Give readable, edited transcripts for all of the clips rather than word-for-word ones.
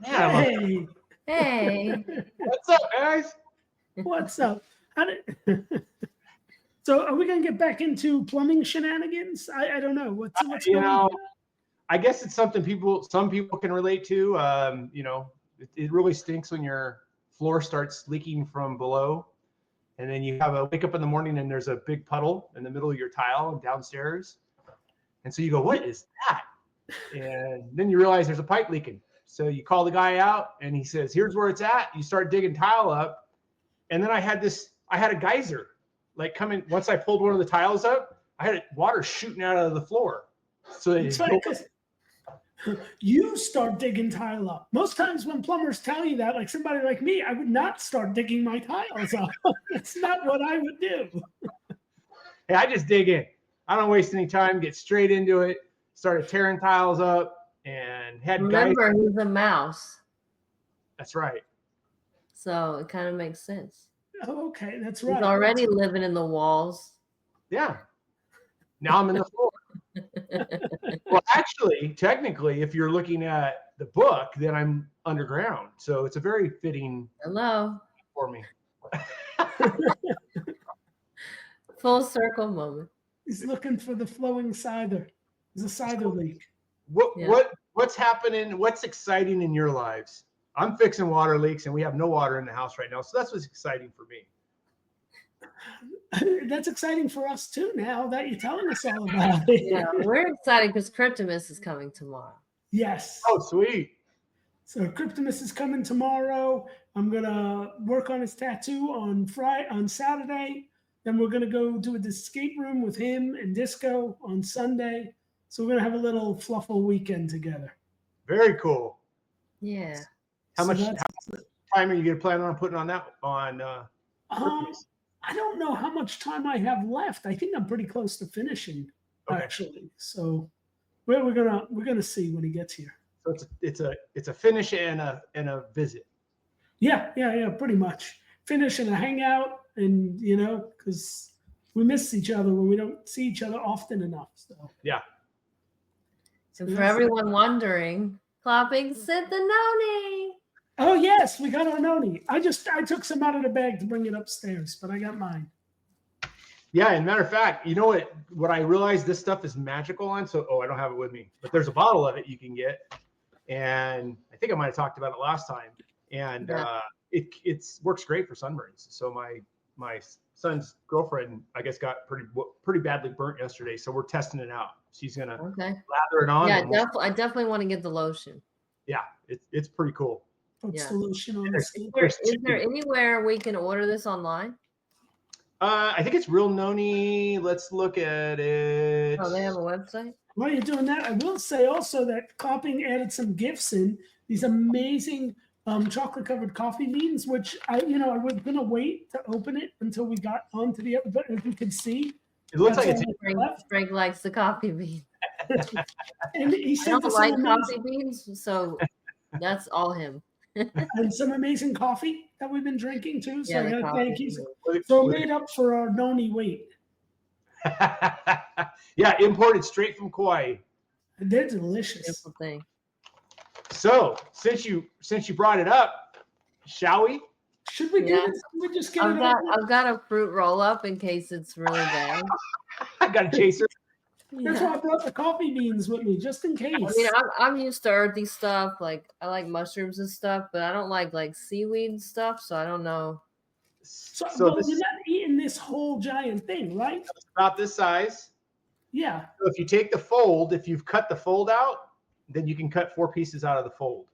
Yeah, Hey. Hey. what's up, guys? What's up? So are we going to get back into plumbing shenanigans? I don't know. What's going on? I guess it's something some people can relate to. It really stinks when your floor starts leaking from below. And then you wake up in the morning and there's a big puddle in the middle of your tile downstairs. And so you go, what is that? And then you realize there's a pipe leaking. So you call the guy out and he says, here's where it's at. You start digging tile up. And then I had a geyser like coming. Once I pulled one of the tiles up, I had water shooting out of the floor. So it's like you start digging tile up. Most times when plumbers tell you that, like somebody like me, I would not start digging my tiles up. That's not what I would do. Hey, I just dig in. I don't waste any time, get straight into it, started tearing tiles up and Remember, he's a mouse. That's right. So it kind of makes sense. Oh, okay, that's right. He's already living in the walls. Yeah. Now I'm in the floor. Well, actually, technically, if you're looking at the book, then I'm underground. So it's a very fitting for me. Full circle moment. He's looking for the flowing cider. There's a cider leak. What's happening? What's exciting in your lives? I'm fixing water leaks, and we have no water in the house right now. So that's what's exciting for me. That's exciting for us too. Now that you're telling us all about it. Yeah, we're excited because Cryptomus is coming tomorrow. Yes. Oh, sweet. So Cryptomus is coming tomorrow. I'm gonna work on his tattoo on Saturday. Then we're gonna go do an escape room with him and Disco on Sunday. So we're gonna have a little Fluffle weekend together. Very cool. Yeah. How much time are you gonna plan on putting on that on? I don't know how much time I have left. I think I'm pretty close to finishing, actually. So we're gonna see when he gets here. So it's a finish and a visit. Yeah, pretty much. Finish and a hangout, and because we miss each other when we don't see each other often enough. So yeah. So for everyone wondering, Clopping sent the Noni. Oh yes, we got our Noni. I took some out of the bag to bring it upstairs, but I got mine. Yeah, and matter of fact, you know what I realized this stuff is magical on? So I don't have it with me, but there's a bottle of it you can get. And I think I might have talked about it last time. And it works great for sunburns. So my son's girlfriend, I guess, got pretty badly burnt yesterday. So we're testing it out. She's gonna lather it on. Yeah, I definitely want to get the lotion. Yeah, it's pretty cool. Puts the lotion on the skin. Is there anywhere we can order this online? I think it's Real Noni. Let's look at it. Oh, they have a website? While you're doing that, I will say also that Clopping added some gifts in these amazing chocolate-covered coffee beans, which I was gonna wait to open it until we got onto the other. But as you can see, it looks like Frank likes the coffee bean. And he I don't like coffee beans, so that's all him. And some amazing coffee that we've been drinking too. So Yeah, thank you. So made up for our Noni wait. Yeah, imported straight from Kauai. They're delicious. Beautiful thing. So since you brought it up, shall we? Should we do this? We just get I've got a fruit roll up in case it's really bad. I got a chaser. That's why I brought the coffee beans with me, just in case. I mean, I'm used to earthy stuff. Like I like mushrooms and stuff, but I don't like seaweed stuff. So I don't know. So you're not eating this whole giant thing, right? It's about this size. Yeah. So if you take the fold, if you've cut the fold out, then you can cut 4 pieces out of the fold.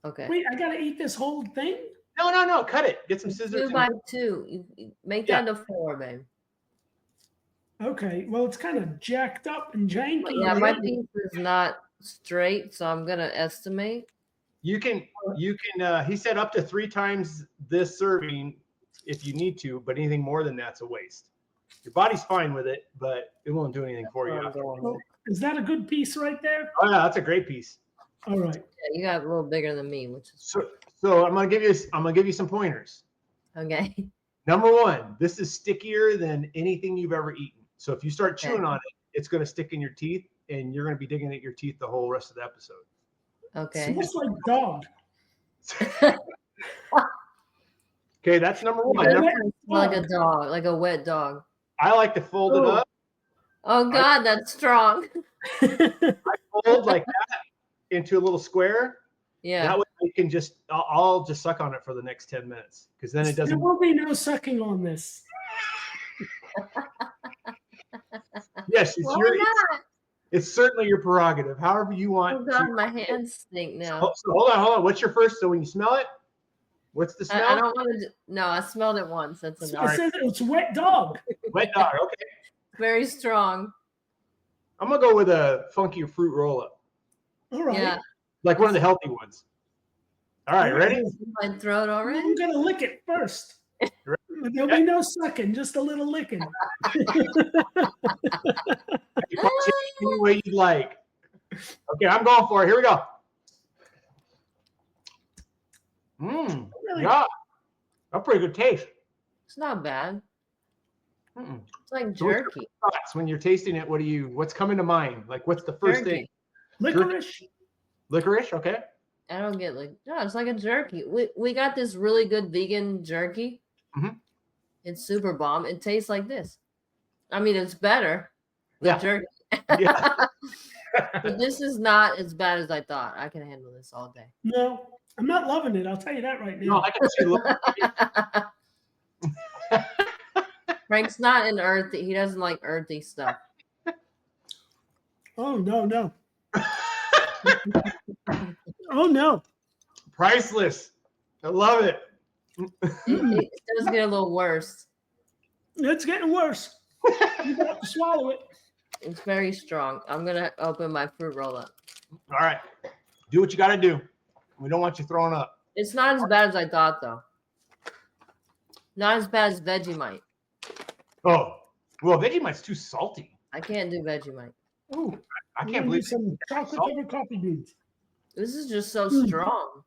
Okay. Wait, I gotta eat this whole thing? No. Cut it. Get some scissors. 2 by 2. You make that into 4, babe. Okay. Well, it's kind of jacked up and janky. Yeah, my piece is not straight, so I'm gonna estimate. You can. He said up to 3 times this serving if you need to, but anything more than that's a waste. Your body's fine with it, but it won't do anything for you. Well, is that a good piece right there? Oh yeah, that's a great piece. All right. Yeah, you got a little bigger than me, which is so I'm gonna give you some pointers. okay. Number 1, this is stickier than anything you've ever eaten. So if you start chewing on it, it's gonna stick in your teeth, and you're gonna be digging at your teeth the whole rest of the episode. Okay. Smells like dog. Okay, that's number one. Yeah. Like a dog, like a wet dog. I like to fold it up. Oh God, that's strong. Fold like that into a little square. Yeah. That way you can just, I'll just suck on it for the next 10 minutes because then it There doesn't. will be no sucking on this. Yes, Why not? it's certainly your prerogative. However you want. Oh God, my hands stink now. So hold on. What's your first? So when you smell it, what's the smell? I don't want to. No, I smelled it once. That's I enough. said it's wet dog. Wet dog. Okay. Very strong. I'm gonna go with a funky fruit roll up, All right. Yeah. like one of the healthy ones. All right, ready? My throat already. I'm gonna lick it first. There'll be no sucking, just a little licking. You can take it any way you'd like. Okay, I'm going for it. Here we go. Yeah, a pretty good taste. It's not bad. Mm-mm. It's like So what's your jerky. thoughts when you're tasting it? What's coming to mind? Like, what's the first thing? Licorice. Licorice, okay. I don't get like no. It's like a jerky. We got this really good vegan jerky. Mhm. It's super bomb. It tastes like this. I mean, it's better than Yeah. jerky. Yeah. But this is not as bad as I thought. I can handle this all day. No, I'm not loving it. I'll tell you that right No, now. I can see. Frank's not an earthy. He doesn't like earthy stuff. Oh no. Oh no. Priceless. I love it. It does get a little worse. It's getting worse. You have to swallow it. It's very strong. I'm gonna open my fruit roll up. All right. Do what you got to do. We don't want you throwing up. It's not as bad as I thought, though. Not as bad as Vegemite. Oh, well, Vegemite's too salty. I can't do Vegemite. Oh, I can't believe some chocolate covered coffee beans. This is just so strong.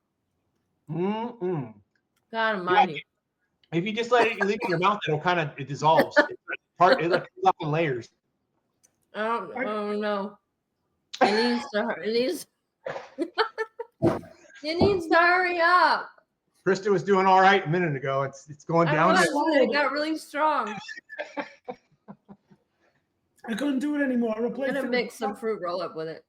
Mm-mm. God almighty. If you just let it leave in your mouth, it dissolves. It like comes up in layers. Oh no. It needs to hurry up. Krista was doing all right a minute ago. It's going I down. don't know, it got really strong. I couldn't do it anymore. I I'm replaced gonna it. mix some fruit roll up with it.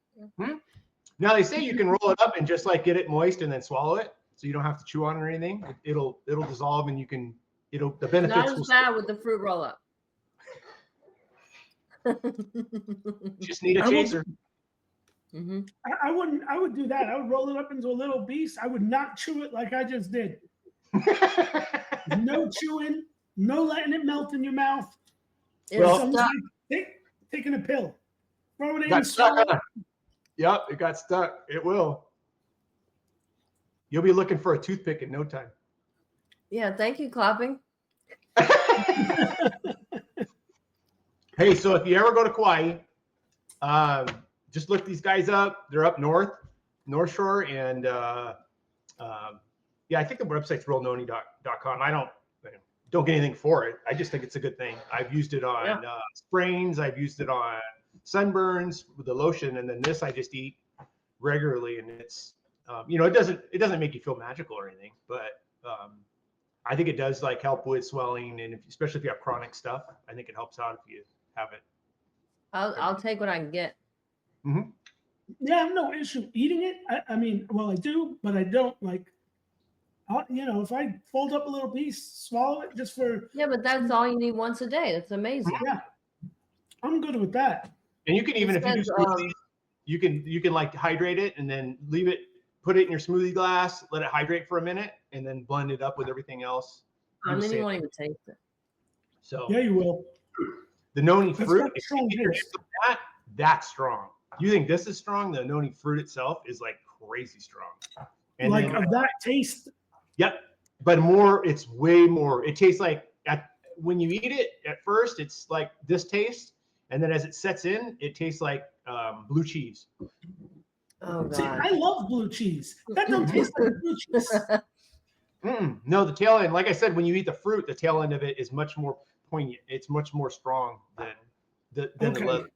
Now they say you can roll it up and just like get it moist and then swallow it, so you don't have to chew on it or anything. It'll dissolve and the benefits. Not as bad with the fruit roll up. Just need a chaser. Mm-hmm. I would do that. I would roll it up into a little piece. I would not chew it like I just did. No chewing, no letting it melt in your mouth. It's Well- stuck. Taking a pill. Throw it in. Got stuck swallow on it. Yep, it got stuck. It will. You'll be looking for a toothpick in no time. Yeah, thank you, clapping. Hey, so if you ever go to Kauai, just look these guys up. They're up North Shore, and I think the website's realnoni.com. I don't get anything for it. I just think it's a good thing. I've used it on sprains. I've used it on sunburns with the lotion, and then this I just eat regularly, and it's it doesn't make you feel magical or anything, but I think it does like help with swelling, and especially if you have chronic stuff, I think it helps out if you have it. I'll take what I can get. Mm-hmm. Yeah, I have no issue eating it. I mean, well, I do, but I don't like. If I fold up a little piece, swallow it just for. Yeah, but that's all you need once a day. That's amazing. Yeah, I'm good with that. And you can even if you do smoothies, you can like hydrate it and then leave it, put it in your smoothie glass, let it hydrate for a minute, and then blend it up with everything else. And then you won't even taste it. So Yeah, you will. the noni That's fruit, got strong taste. that's strong. You think this is strong? The noni fruit itself is like crazy strong. And Like then, of that taste. yep, but it's way more. It tastes like when you eat it at first, it's like this taste, and then as it sets in, it tastes like blue cheese. Oh See, God. I love blue cheese. That don't taste like blue cheese. No, the tail end, like I said, when you eat the fruit, the tail end of it is much more poignant. It's much more strong than the leather.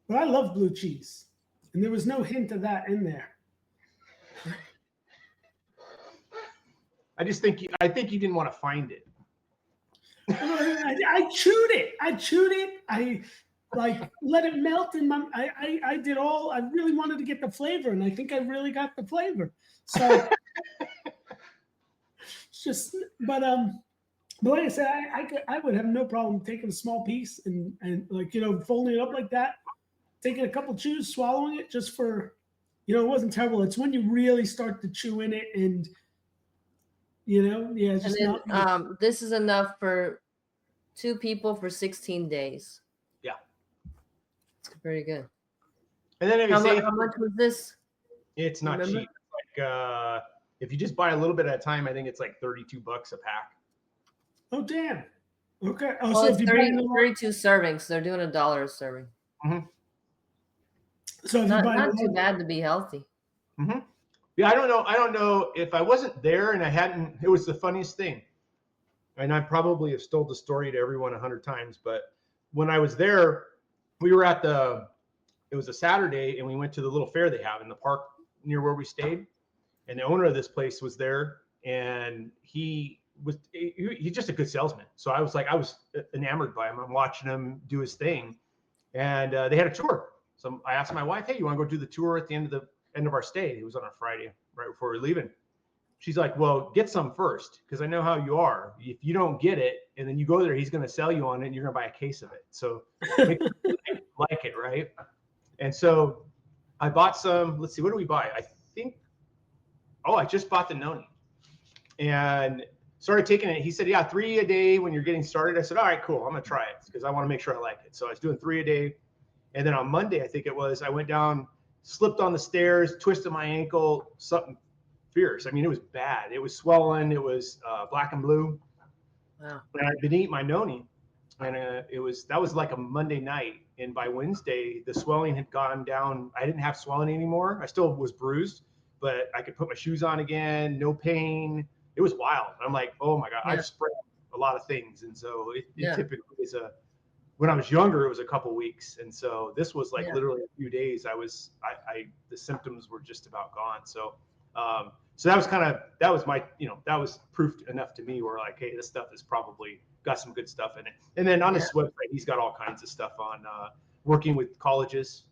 But I love blue cheese, and there was no hint of that in there. I think you didn't want to find it. I chewed it. I like let it melt in my. I did all. I really wanted to get the flavor, and I think I really got the flavor. So it's just, but like I said, I would have no problem taking a small piece and like folding it up like that, taking a couple chews, swallowing it just for, it wasn't terrible. It's when you really start to chew in it and. It's just and then, not. This is enough for 2 people for 16 days. Yeah, it's pretty good. And then how much was this? It's not cheap. Like if you just buy a little bit at a time, I think it's like $32 a pack. Oh damn! Okay. Oh, well, so it's 32 servings. They're doing $1 a serving. Mm-hmm. So if not too bad to be healthy. Mm-hmm. Yeah, I don't know if I wasn't there and I hadn't. It was the funniest thing, and I probably have told the story to everyone 100 times. But when I was there, we were at it was a Saturday, and we went to the little fair they have in the park near where we stayed. And the owner of this place was there, and he's just a good salesman. So I was enamored by him. I'm watching him do his thing, and they had a tour. So I asked my wife, "Hey, you want to go do the tour at the end of our stay?" It was on a Friday, right before we were leaving. She's like, "Well, get some first, because I know how you are. If you don't get it, and then you go there, he's going to sell you on it, and you're going to buy a case of it. So make like it, right?" And so I bought some. Let's see, what do we buy? I just bought the Noni, and started taking it. He said, "Yeah, 3 a day when you're getting started." I said, "All right, cool. I'm going to try it because I want to make sure I like it." So I was doing 3 a day, and then on Monday, I think it was, I went down, slipped on the stairs, twisted my ankle, something fierce. I mean, it was bad. It was swollen. It was black and blue. Wow. And I'd been eating my Noni, and that was like a Monday night. And by Wednesday, the swelling had gone down. I didn't have swelling anymore. I still was bruised, but I could put my shoes on again. No pain. It was wild. I'm like, oh my God, Yeah. I've spread a lot of things. And so it typically is when I was younger, it was a couple weeks. And so this was like literally a few days. The symptoms were just about gone. So, so that was my, that was proof enough to me where like, hey, this stuff has probably got some good stuff in it. And then on his website, he's got all kinds of stuff on working with colleges.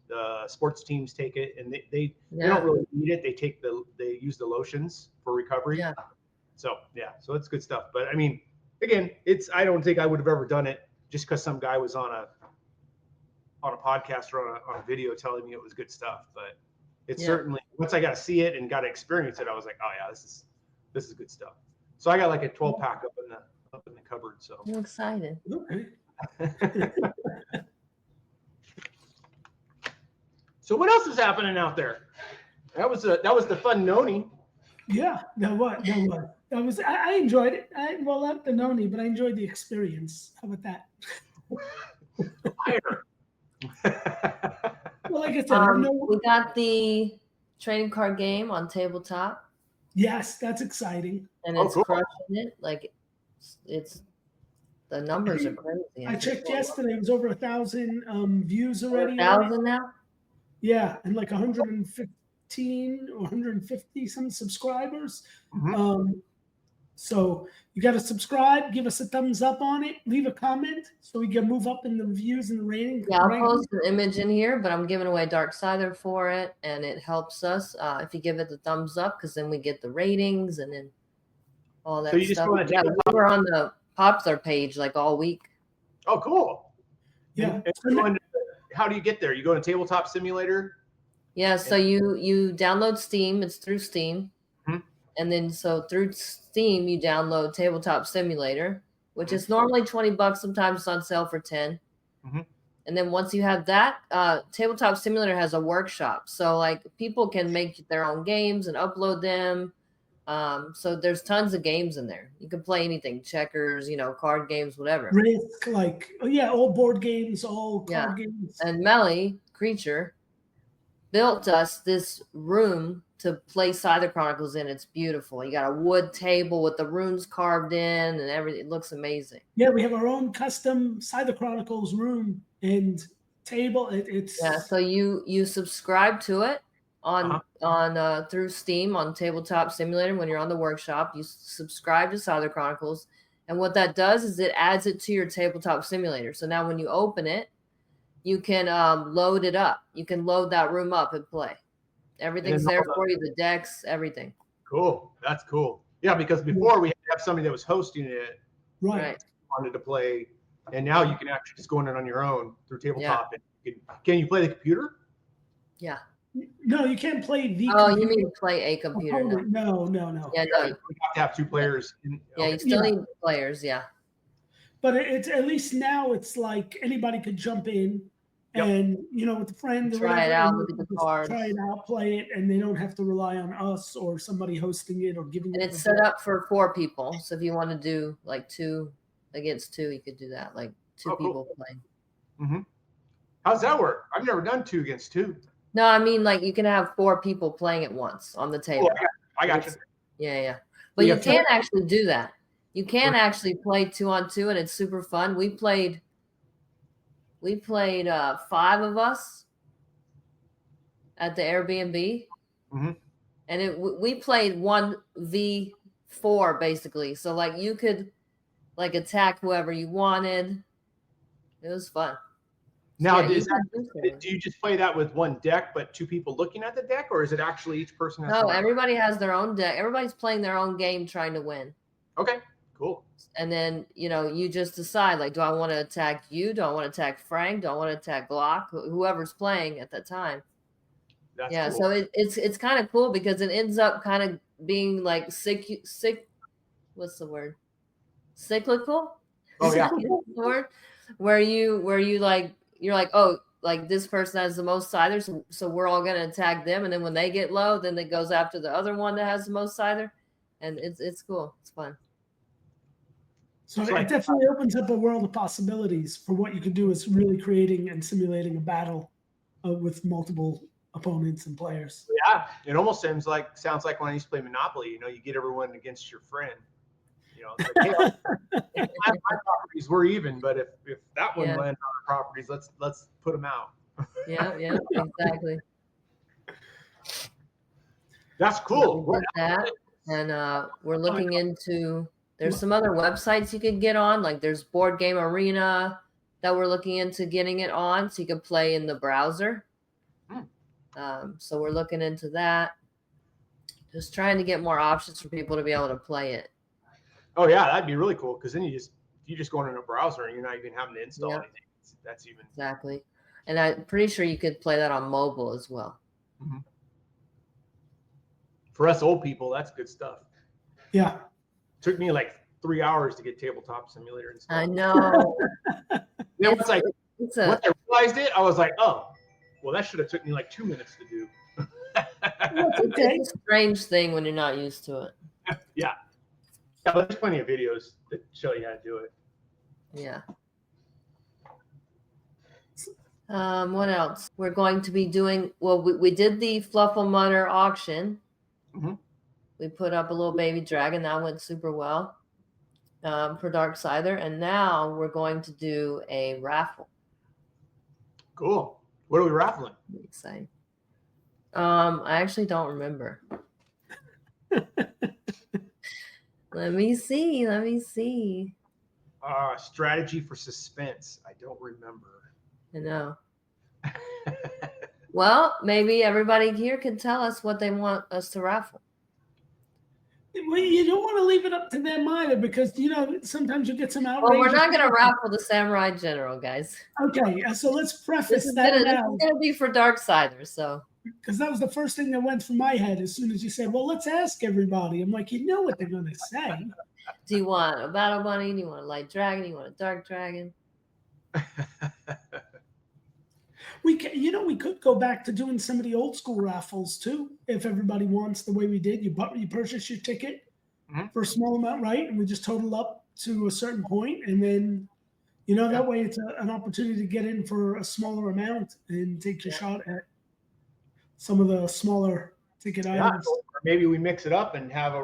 Sports teams take it, and they don't really need it. They use the lotions for recovery. Yeah. So it's good stuff. But I mean, again, I don't think I would have ever done it just because some guy was on a podcast or on a video telling me it was good stuff. But it's certainly, once I got to see it and got to experience it, I was like, oh yeah, this is good stuff. So I got like a 12-pack up in the cupboard. So I'm excited. Okay. So what else is happening out there? That was the fun Noni. Yeah, that was. I enjoyed it. Not the Noni, but I enjoyed the experience. How about that? Fire. Well, like I said, we got the trading card game on tabletop. Yes, that's exciting. And it's crushing it. Like it's the numbers are crazy. I checked yesterday. It was over 1,000 views already. 1,000 now? Yeah, and like 115 or 150 some subscribers. Mm-hmm. So you got to subscribe, give us a thumbs up on it, leave a comment so we can move up in the views and the rating. Yeah, I'll post an image in here, but I'm giving away Darksider for it, and it helps us if you give it the thumbs up, because then we get the ratings and then all that stuff. We were on the popular page like all week. Oh, cool. Yeah. And how do you get there? You go to Tabletop Simulator? Yeah, so you download Steam. It's through Steam. Mm-hmm. And then so through Steam, you download Tabletop Simulator, which is normally $20. Sometimes it's on sale for 10. Mm-hmm. And then once you have that, Tabletop Simulator has a workshop. So like people can make their own games and upload them. So there's tons of games in there. You can play anything, checkers, card games, whatever. Risk, all board games, all card games. And Melly, Creature, built us this room to play Scyther Chronicles in. It's beautiful. You got a wood table with the runes carved in and everything. It looks amazing. Yeah, we have our own custom Scyther Chronicles room and table. So you subscribe to it, on through Steam on Tabletop Simulator. When you're on the workshop, you subscribe to Cyber Chronicles, and what that does is it adds it to your Tabletop Simulator. So now when you open it, you can load it up. You can load that room up and play. Everything's there for you, the decks, everything. Cool. That's cool. Yeah, because before we had to have somebody that was hosting it, Right. wanted to play, and now you can actually just go in it on your own through Tabletop. And can you play the computer? Yeah. No, you can't play the Oh, computer. you mean play a computer? No. Yeah, You have to have two players. You still need players, yeah. But it's at least now it's like anybody could jump in and, with a friend or Try it whatever, out, look at the just cards. try it out, play it, and they don't have to rely on us or somebody hosting it or giving And it. it's set up for 4 people. So if you want to do like 2 against 2, you could do that. Like 2 people playing. Mm-hmm. How's that work? I've never done 2 against 2. No, I mean like you can have 4 people playing at once on the table. Oh, I got you. Yeah. But you can actually do that. You can actually play 2-on-2, and it's super fun. We played 5 of us at the Airbnb, and we played 1v4 basically. So like you could like attack whoever you wanted. It was fun. Now, do you just play that with one deck, but 2 people looking at the deck, or is it actually each person has? No, everybody has their own deck. Everybody's playing their own game, trying to win. Okay, cool. And then you just decide like, do I want to attack you? Do I want to attack Frank? Do I want to attack Glock? Whoever's playing at that time. That's cool. So it's kind of cool because it ends up kind of being like what's the word? Cyclical. Oh yeah. Word where you like. You're like, oh, like this person has the most scyther, so we're all gonna attack them, and then when they get low, then it goes after the other one that has the most scyther, and it's cool, it's fun. So it definitely opens up a world of possibilities for what you can do is really creating and simulating a battle with multiple opponents and players. Yeah, it almost sounds like when I used to play Monopoly. You get everyone against your friend. It's like, hey, my properties were even, but if that one lands on our properties, let's put them out. Yeah, exactly. That's cool. We did that, and we're looking into. There's some other websites you can get on, like there's Board Game Arena that we're looking into getting it on, so you can play in the browser. So we're looking into that. Just trying to get more options for people to be able to play it. Oh yeah, that'd be really cool because then you just go in a browser and you're not even having to install anything. That's even exactly. And I'm pretty sure you could play that on mobile as well. Mm-hmm. For us old people, that's good stuff. Yeah. Took me like 3 hours to get Tabletop Simulator installed. I know. Once I realized it, I was like, oh, well, that should have took me like 2 minutes to do. It's a strange thing when you're not used to it. Yeah, there's plenty of videos that show you how to do it. Yeah. What else? We're going to be doing, well, we did the Fluffle Mutter auction. Mm-hmm. We put up a little baby dragon. That went super well for Dark Scyther. And now we're going to do a raffle. Cool. What are we raffling? Exciting. I actually don't remember. Let me see. Strategy for suspense. I don't remember. I know. Well, maybe everybody here can tell us what they want us to raffle. Well, you don't want to leave it up to them either because, sometimes you get some outrageous. Well, we're not going to raffle the Samurai General, guys. Okay, so let's preface This is that going to be for Dark Scyther, so. Because that was the first thing that went through my head as soon as you said, well, let's ask everybody. I'm like, you know what they're going to say. Do you want a Battle Bunny? Do you want a Light Dragon? Do you want a Dark Dragon? We could go back to doing some of the old school raffles too, if everybody wants the way we did. You purchase your ticket for a small amount, right? And we just total up to a certain point, and then, that way it's an opportunity to get in for a smaller amount and take your shot at some of the smaller ticket items. Or maybe we mix it up and have a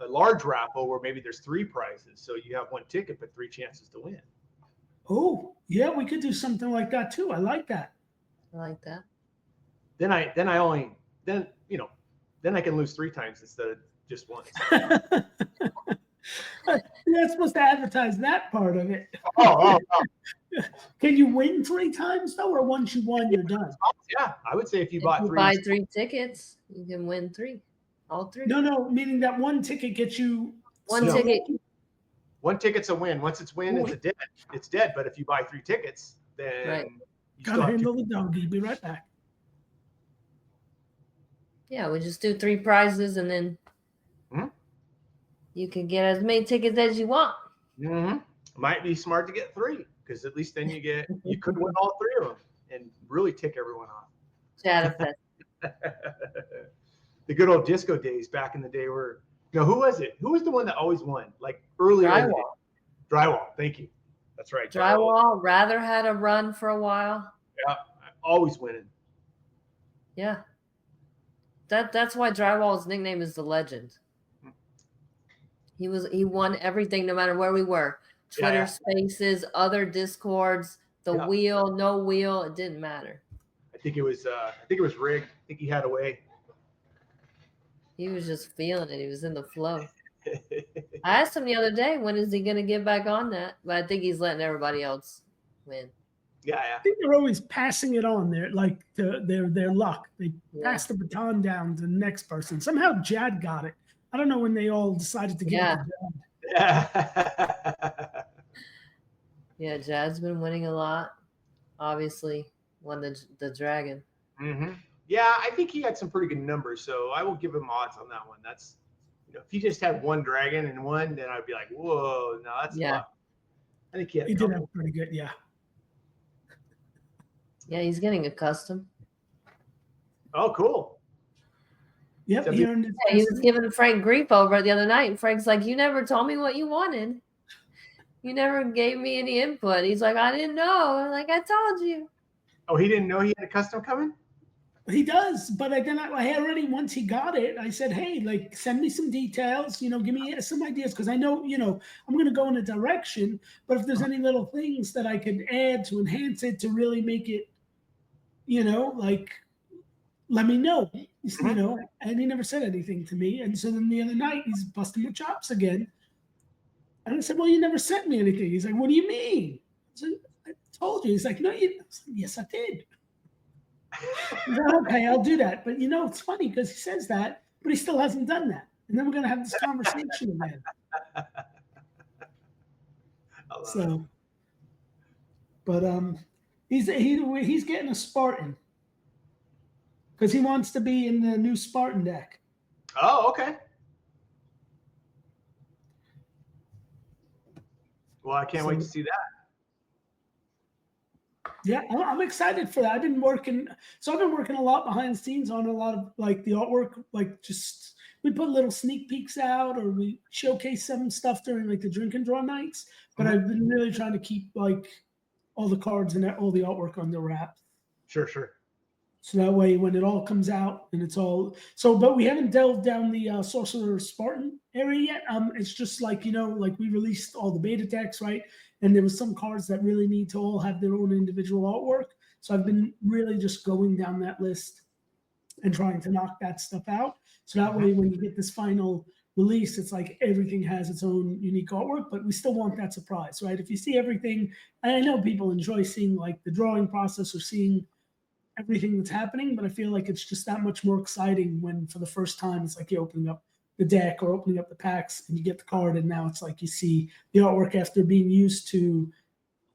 large raffle where maybe there's 3 prizes, so you have 1 ticket but 3 chances to win. Oh, yeah, we could do something like that too. I like that. then I can lose 3 times instead of just once. You're not supposed to advertise that part of it. Oh. Can you win 3 times though, or once you won, you're done? Yeah, I would say if you If you 3, buy 3 tickets, you can win 3. All 3. No, meaning that one ticket gets you One ticket. One ticket's a win. Once it's win, it's dead. But if you buy 3 tickets, then you gotta handle the doggy. Be right back. Yeah, we just do 3 prizes, and then you can get as many tickets as you want. Might be smart to get 3, because at least then you could win all 3 of them and really tick everyone off. The good old disco days back in the day were, who was it? Who was the one that always won? Like earlier. Drywall. Thank you. That's right. Drywall. Rather had a run for a while. Yeah, always winning. Yeah. That's why Drywall's nickname is the Legend. He won everything, no matter where we were. Twitter Spaces, other Discords, the wheel, no wheel, it didn't matter. I think it was rigged. I think he had a way. He was just feeling it. He was in the flow. I asked him the other day, when is he going to get back on that? But I think he's letting everybody else win. Yeah. I think they're always passing it on. They're like their luck. They pass the baton down to the next person. Somehow Jad got it. I don't know when they all decided to get it to Jad. Yeah, Jad's been winning a lot. Obviously, won the dragon. Yeah, I think he had some pretty good numbers, so I will give him odds on that one. That's, if he just had 1 dragon and 1, then I'd be like, whoa, no, that's a lot. I think he did have pretty good, yeah. Yeah, he's getting accustomed. Oh, cool. Yep, he was giving Frank grief over it the other night, and Frank's like, you never told me what you wanted. You never gave me any input. He's like, I didn't know. I'm like, I told you. Oh, he didn't know he had a custom coming? He does, but then I already, once he got it, I said, hey, like, send me some details, give me some ideas, because I know, I'm going to go in a direction, but if there's any little things that I could add to enhance it, to really make it, like, let me know, and he never said anything to me. And so then the other night, he's busting my chops again. And I said, well, you never sent me anything. He's like, what do you mean? I said, I told you. He's like, no, you. I said, yes, I did. Said, okay, I'll do that. But it's funny because he says that, but he still hasn't done that. And then we're gonna have this conversation again. So, but he's getting a Spartan because he wants to be in the new Spartan deck. Oh, okay. Well, I can't wait to see that. Yeah, I'm excited for that. I've been working a lot behind the scenes on a lot of like the artwork, like just we put little sneak peeks out or we showcase some stuff during like the drink and draw nights. But I've been really trying to keep like all the cards and all the artwork under wraps. Sure. So that way, when it all comes out and it's all but we haven't delved down the Sorcerer Spartan area yet. It's just like like we released all the beta decks, right? And there was some cards that really need to all have their own individual artwork. So I've been really just going down that list and trying to knock that stuff out. So that way, when you get this final release, it's like everything has its own unique artwork, but we still want that surprise, right? If you see everything, and I know people enjoy seeing like the drawing process or seeing everything that's happening, but I feel like it's just that much more exciting when for the first time it's like you're opening up the deck or opening up the packs and you get the card, and now it's like you see the artwork after being used to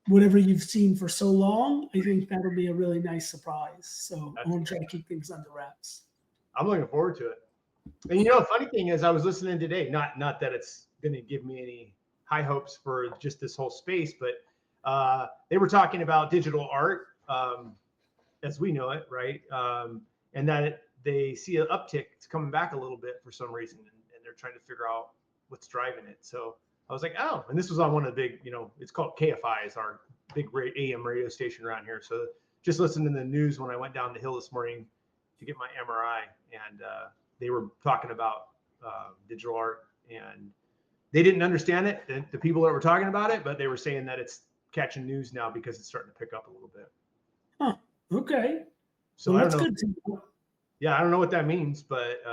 whatever you've seen for so long. I think that'll be a really nice surprise. So I want to try to keep things under wraps. I'm looking forward to it. And the funny thing is, I was listening today, not that it's going to give me any high hopes for just this whole space, but they were talking about digital art as we know it, right? And that they see an uptick. It's coming back a little bit for some reason, and they're trying to figure out what's driving it. So I was like, oh, and this was on one of the big, it's called KFI, is our big AM radio station around here. So just listening to the news when I went down the hill this morning to get my MRI, and they were talking about digital art, and they didn't understand it, the people that were talking about it, but they were saying that it's catching news now because it's starting to pick up a little bit. Huh. Okay. So well, I that's don't know. good to know. Yeah, I don't know what that means, but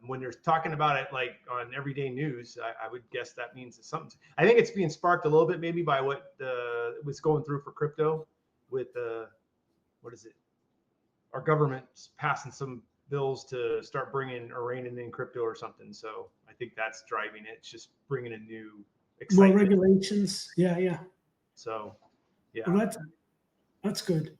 when they're talking about it like on everyday news, I would guess that means it's something. I think it's being sparked a little bit maybe by what was going through for crypto with what is it? Our government's passing some bills to start bringing or reining in crypto or something. So I think that's driving it. It's just bringing a new excitement. More regulations. Yeah. So yeah. Well, that's good.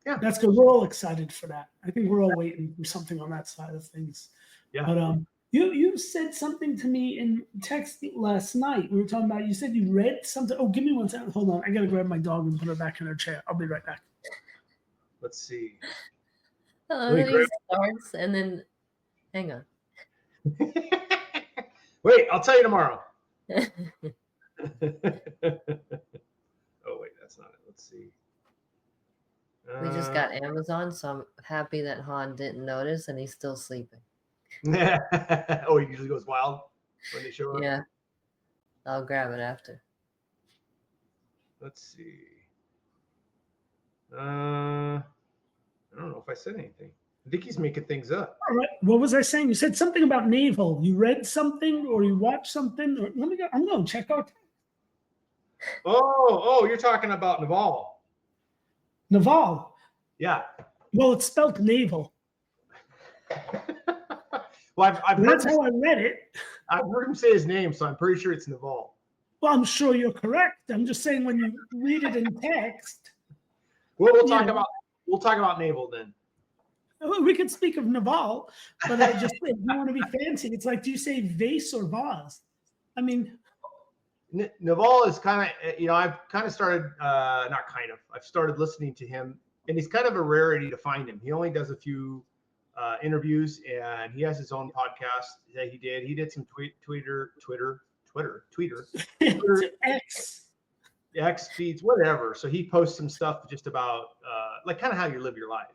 Yeah. That's good. We're all excited for that. I think we're all waiting for something on that side of things. Yeah. But you said something to me in text last night. We were talking about. You said you read something. Oh, give me 1 second. Hold on. I gotta grab my dog and put her back in her chair. I'll be right back. Let's see. Then he starts, and then hang on. Wait, I'll tell you tomorrow. Oh wait, that's not it. Let's see. We just got Amazon, so I'm happy that Han didn't notice, and he's still sleeping. Oh, he usually goes wild when they show up. Yeah, I'll grab it after. Let's see. I don't know if I said anything. I think he's making things up. All right. What was I saying? You said something about navel. You read something or you watched something. Or let me go. I'm going to check out. Oh, you're talking about Naval. Naval. Yeah. Well, it's spelled navel. Well, That's how I read it. I've heard him say his name, so I'm pretty sure it's Naval. Well, I'm sure you're correct. I'm just saying when you read it in text. Well, we'll talk about naval then. We can speak of Naval, but I just think you want to be fancy. It's like, do you say vase or vase? I mean, Naval is kind of, I've kind of started, I've started listening to him, and he's kind of a rarity to find him. He only does a few interviews, and he has his own podcast that he did. He did some Twitter, X feeds, whatever. So he posts some stuff just about like kind of how you live your life.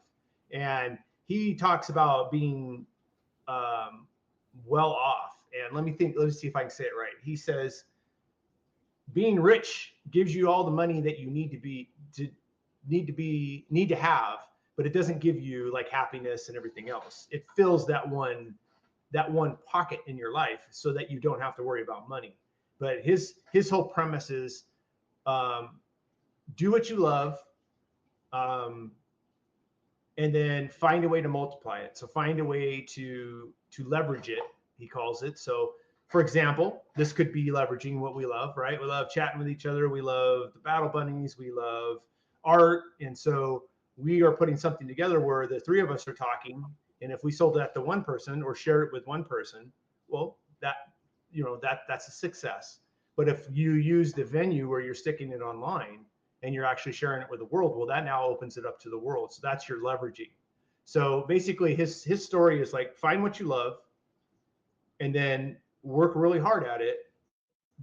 And he talks about being well off. And let me see if I can say it right. He says, being rich gives you all the money that you need to have, but it doesn't give you like happiness and everything else. It fills that one pocket in your life so that you don't have to worry about money. But his whole premise is do what you love, and then find a way to multiply it. So find a way to leverage it, he calls it. So for example, this could be leveraging what we love, right? We love chatting with each other. We love the battle bunnies. We love art. And so we are putting something together where the three of us are talking. And if we sold that to one person or shared it with one person, well, that's a success. But if you use the venue where you're sticking it online and you're actually sharing it with the world, well, that now opens it up to the world. So that's your leveraging. So basically his story is like, find what you love and then work really hard at it,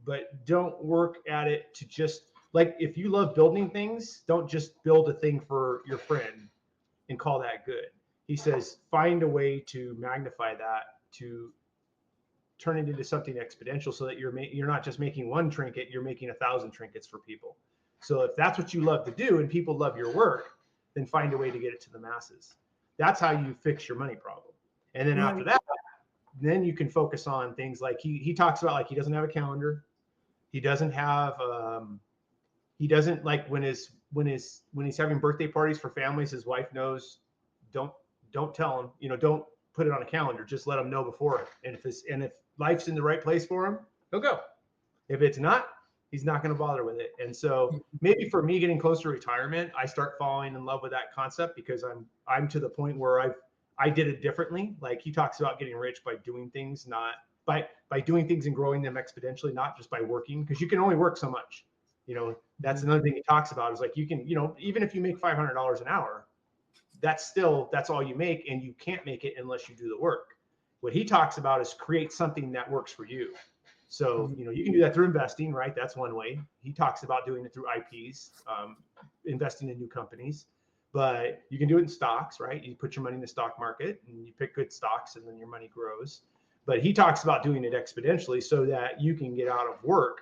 but don't work at it to just, like, if you love building things, don't just build a thing for your friend and call that good. He says, find a way to magnify that, to turn it into something exponential so that you're not just making one trinket, you're making 1,000 trinkets for people. So if that's what you love to do and people love your work, then find a way to get it to the masses. That's how you fix your money problem. And then after that, then you can focus on things like he talks about, like, he doesn't have a calendar. He doesn't have, he doesn't, like, when he's having birthday parties for families, his wife knows, don't tell him, don't put it on a calendar, just let him know before it. And if life's in the right place for him, he'll go. If it's not, he's not going to bother with it. And so maybe for me getting close to retirement, I start falling in love with that concept because I'm to the point where I did it differently. Like, he talks about getting rich by doing things, not by doing things and growing them exponentially, not just by working, because you can only work so much. That's another thing he talks about is like, you can, even if you make $500 an hour, that's all you make, and you can't make it unless you do the work. What he talks about is create something that works for you. So, you can do that through investing, right? That's one way. He talks about doing it through IPs, investing in new companies, but you can do it in stocks, right? You put your money in the stock market and you pick good stocks and then your money grows. But he talks about doing it exponentially so that you can get out of work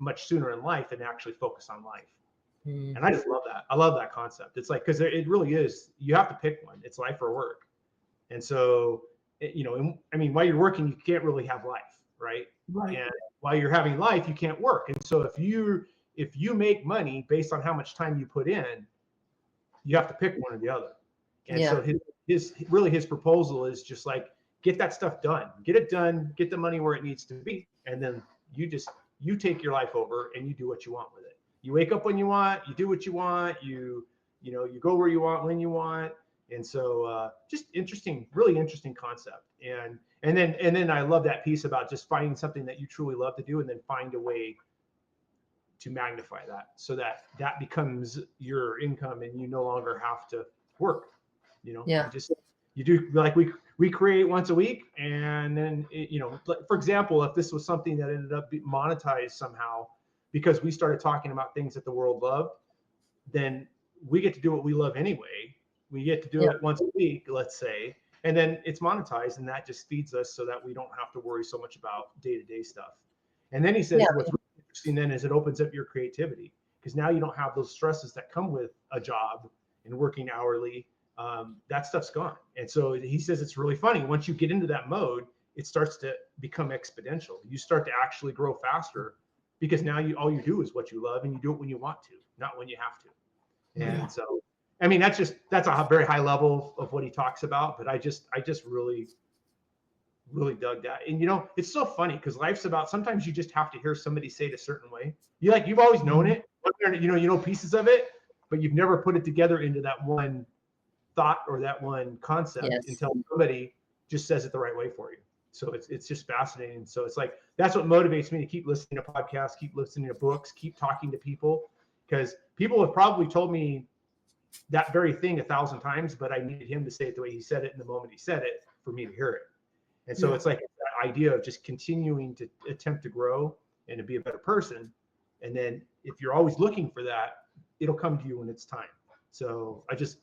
much sooner in life and actually focus on life. And I just love that. I love that concept. It's like, because it really is, you have to pick one. It's life or work. And so, I mean, while you're working, you can't really have life, right? Right. And while you're having life, you can't work. And so if you make money based on how much time you put in, you have to pick one or the other. And so his proposal is just like, get that stuff done, get it done, get the money where it needs to be. And then you take your life over and you do what you want with it. You wake up when you want, you do what you want, you go where you want, when you want. And so just really interesting concept. And then I love that piece about just finding something that you truly love to do and then find a way to magnify that so that becomes your income and you no longer have to work. You do, like we create once a week, and then for example, if this was something that ended up being monetized somehow because we started talking about things that the world loved, then we get to do what we love anyway. We get to do it once a week, let's say, and then it's monetized, and that just feeds us so that we don't have to worry so much about day-to-day stuff. And then he says what's really interesting then is it opens up your creativity, because now you don't have those stresses that come with a job and working hourly. That stuff's gone. And so he says it's really funny. Once you get into that mode, it starts to become exponential. You start to actually grow faster because now all you do is what you love, and you do it when you want to, not when you have to. And so, I mean, that's a very high level of what he talks about, but I just really, really dug that. And it's so funny because life's about, sometimes you just have to hear somebody say it a certain way. You've always known it, pieces of it, but you've never put it together into that one thought or that one concept until somebody just says it the right way for you. So it's just fascinating. So it's like, that's what motivates me to keep listening to podcasts, keep listening to books, keep talking to people, because people have probably told me that very thing 1,000 times, but I needed him to say it the way he said it in the moment he said it for me to hear it. And so it's like that idea of just continuing to attempt to grow and to be a better person. And then if you're always looking for that, it'll come to you when it's time. So I just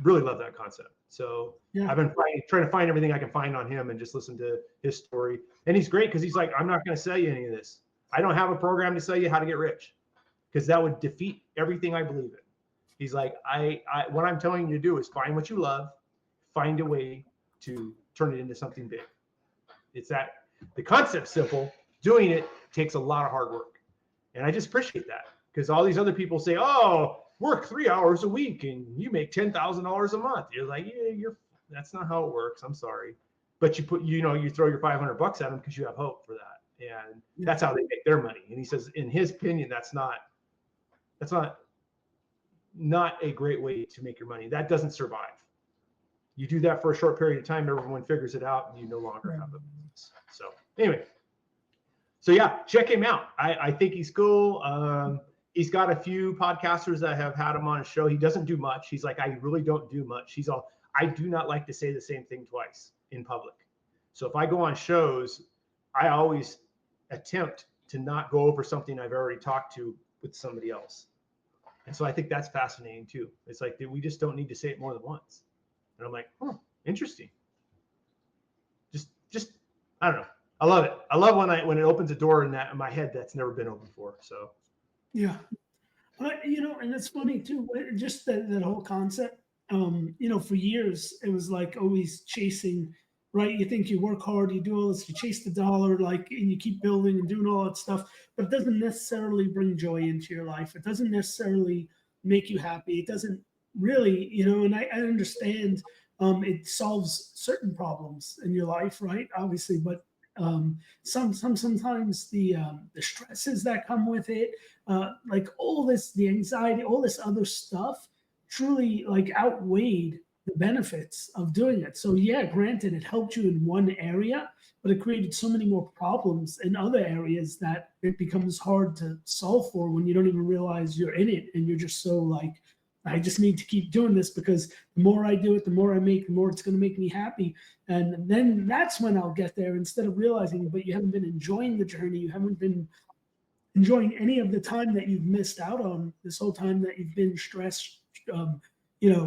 really love that concept. So I've been trying to find everything I can find on him and just listen to his story. And he's great because he's like, I'm not going to sell you any of this. I don't have a program to sell you how to get rich, because that would defeat everything I believe in. He's like, what I'm telling you to do is find what you love, find a way to turn it into something big. It's that the concept's simple, doing it takes a lot of hard work. And I just appreciate that, because all these other people say, oh, work 3 hours a week and you make $10,000 a month. You're like, that's not how it works. I'm sorry. But you throw your $500 at them because you have hope for that. And that's how they make their money. And he says, in his opinion, that's not a great way to make your money. That doesn't survive. You do that for a short period of time, everyone figures it out, and you no longer have a business. So anyway, check him out. I think he's cool. He's got a few podcasters that have had him on his show. He doesn't do much. He's like, I really don't do much. I do not like to say the same thing twice in public. So if I go on shows, I always attempt to not go over something I've already talked to with somebody else. And so I think that's fascinating too. It's like, we just don't need to say it more than once. And I'm like, interesting. Just, I don't know. I love it. I love when it opens a door in my head that's never been opened before. So. Yeah. And it's funny too, just that whole concept, for years, it was like always chasing, right? You think you work hard, you do all this, you chase the dollar, and you keep building and doing all that stuff, but it doesn't necessarily bring joy into your life. It doesn't necessarily make you happy. It doesn't really, and I understand it solves certain problems in your life, right? Obviously, but sometimes the stresses that come with it, all this, the anxiety, all this other stuff truly outweighed the benefits of doing it. So granted, it helped you in one area, but it created so many more problems in other areas that it becomes hard to solve for when you don't even realize you're in it, and you're just so I just need to keep doing this because the more I do it, the more I make, the more it's going to make me happy. And then that's when I'll get there, instead of realizing, but you haven't been enjoying the journey. You haven't been enjoying any of the time that you've missed out on this whole time that you've been stressed,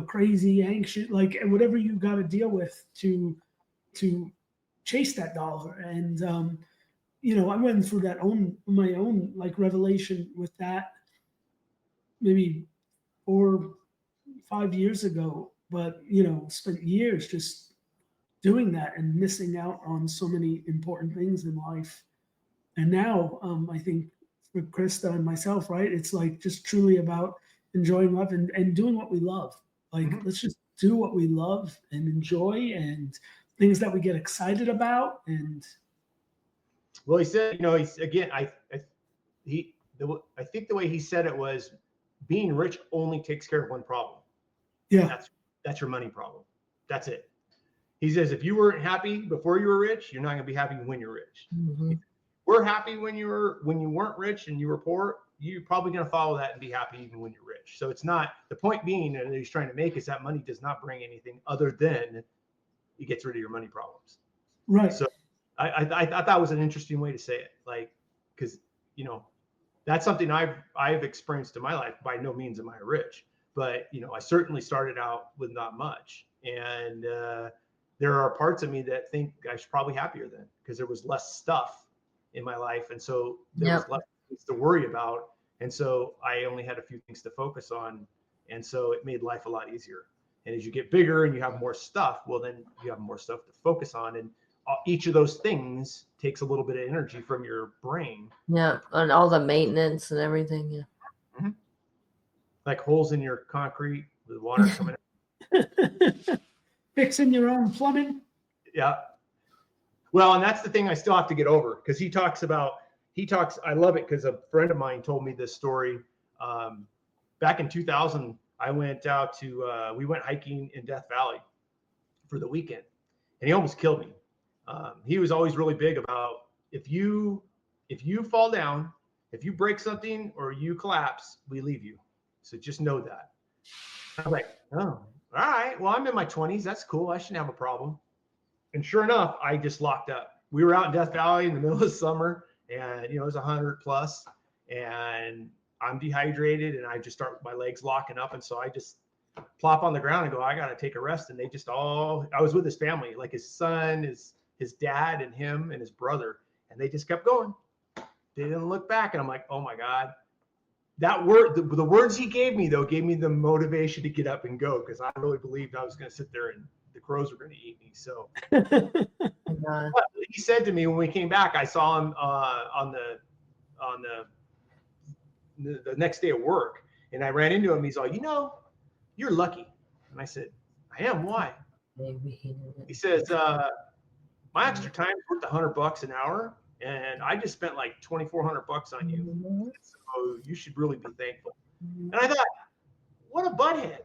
crazy, anxious, whatever you got to deal with to chase that dollar. And, I went through my own revelation with that. maybe 4 or 5 years ago, but spent years just doing that and missing out on so many important things in life. And now, I think for Krista and myself, right, it's like just truly about enjoying life and doing what we love. Like, let's just do what we love and enjoy, and things that we get excited about. And well, he said, he's again, I think the way he said it was, being rich only takes care of one problem. Yeah, that's your money problem. That's it. He says, if you weren't happy before you were rich, you're not going to be happy when you're rich. We're happy when you weren't rich and you were poor. You're probably going to follow that and be happy even when you're rich. So it's not, the point being that he's trying to make is that money does not bring anything other than it gets rid of your money problems. right. So I thought that was an interesting way to say it. Like, because, that's something I've experienced in my life. By no means am I rich, but, I certainly started out with not much. And there are parts of me that think I was probably happier then, because there was less stuff in my life. And so there was less things to worry about. And so I only had a few things to focus on. And so it made life a lot easier. And as you get bigger and you have more stuff, well, then you have more stuff to focus on. And each of those things takes a little bit of energy from your brain. Yeah. And all the maintenance and everything. Yeah. Like holes in your concrete with water coming out. Fixing your own plumbing. Yeah. Well, and that's the thing I still have to get over, because I love it because a friend of mine told me this story. Back in 2000, I went out we went hiking in Death Valley for the weekend, and he almost killed me. He was always really big about, if you fall down, if you break something or you collapse, we leave you. So just know that. I was like, oh, all right. Well, I'm in my 20s. That's cool. I shouldn't have a problem. And sure enough, I just locked up. We were out in Death Valley in the middle of summer, and it was 100 plus, and I'm dehydrated, and I just start with my legs locking up. And so I just plop on the ground and go, I got to take a rest. And they just I was with his family, like his son, his dad, and him and his brother. And they just kept going. They didn't look back. And I'm like, oh my God. That word, the words he gave me, though, gave me the motivation to get up and go, because I really believed I was going to sit there and the crows were going to eat me. So he said to me when we came back, I saw him on the next day of work, and I ran into him. He's like, you're lucky. And I said, I am. Why? He says, my extra time is worth $100 an hour, and I just spent like $2,400 on you. So you should really be thankful. And I thought, what a butthead.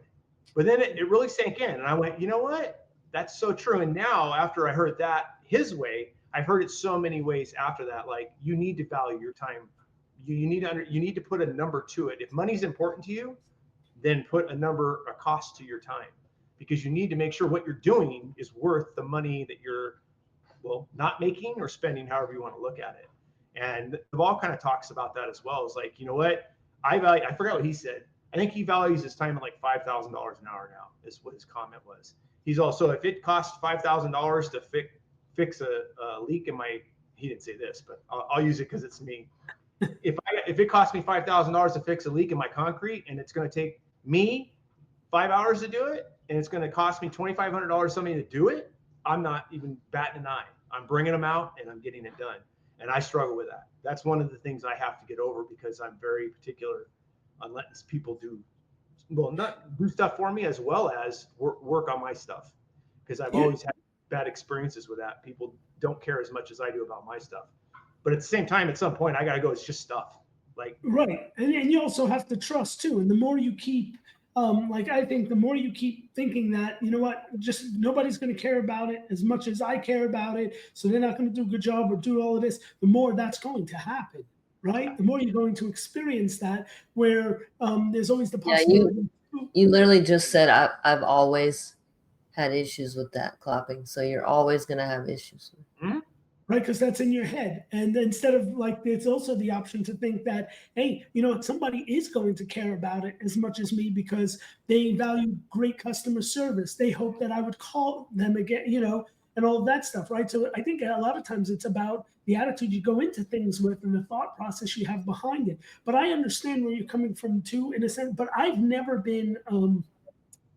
But then it really sank in, and I went, you know what? That's so true. And now, after I heard that his way, I've heard it so many ways after that. Like, you need to value your time. You need to put a number to it. If money's important to you, then put a cost to your time, because you need to make sure what you're doing is worth the money that you're, not making or spending, however you want to look at it. And the ball kind of talks about that as well. It's like, you know what? I forgot what he said. I think he values his time at like $5,000 an hour now, is what his comment was. He's also, if it costs $5,000 to fix a leak in he didn't say this, but I'll use it because it's me. If it costs me $5,000 to fix a leak in my concrete, and it's going to take me 5 hours to do it, and it's going to cost me $2,500 something to do it, I'm not even batting an eye. I'm bringing them out and I'm getting it done. And I struggle with that. That's one of the things I have to get over, because I'm very particular on letting people do stuff for me, as well as work on my stuff, because I've always had bad experiences with that. People don't care as much as I do about my stuff. But at the same time, at some point, I got to go, it's just stuff. Like, right. And you also have to trust too. And the more you keep, I think the more you keep thinking that, you know what, just nobody's going to care about it as much as I care about it, so they're not going to do a good job or do all of this, the more that's going to happen, right? The more you're going to experience that, where there's always the possibility. Yeah, you literally just said, I've always had issues with that clapping. So you're always going to have issues. Mm-hmm. Right, because that's in your head. And instead of it's also the option to think that, hey, somebody is going to care about it as much as me, because they value great customer service. They hope that I would call them again, and all of that stuff, right? So I think a lot of times it's about the attitude you go into things with and the thought process you have behind it. But I understand where you're coming from too, in a sense. But I've never been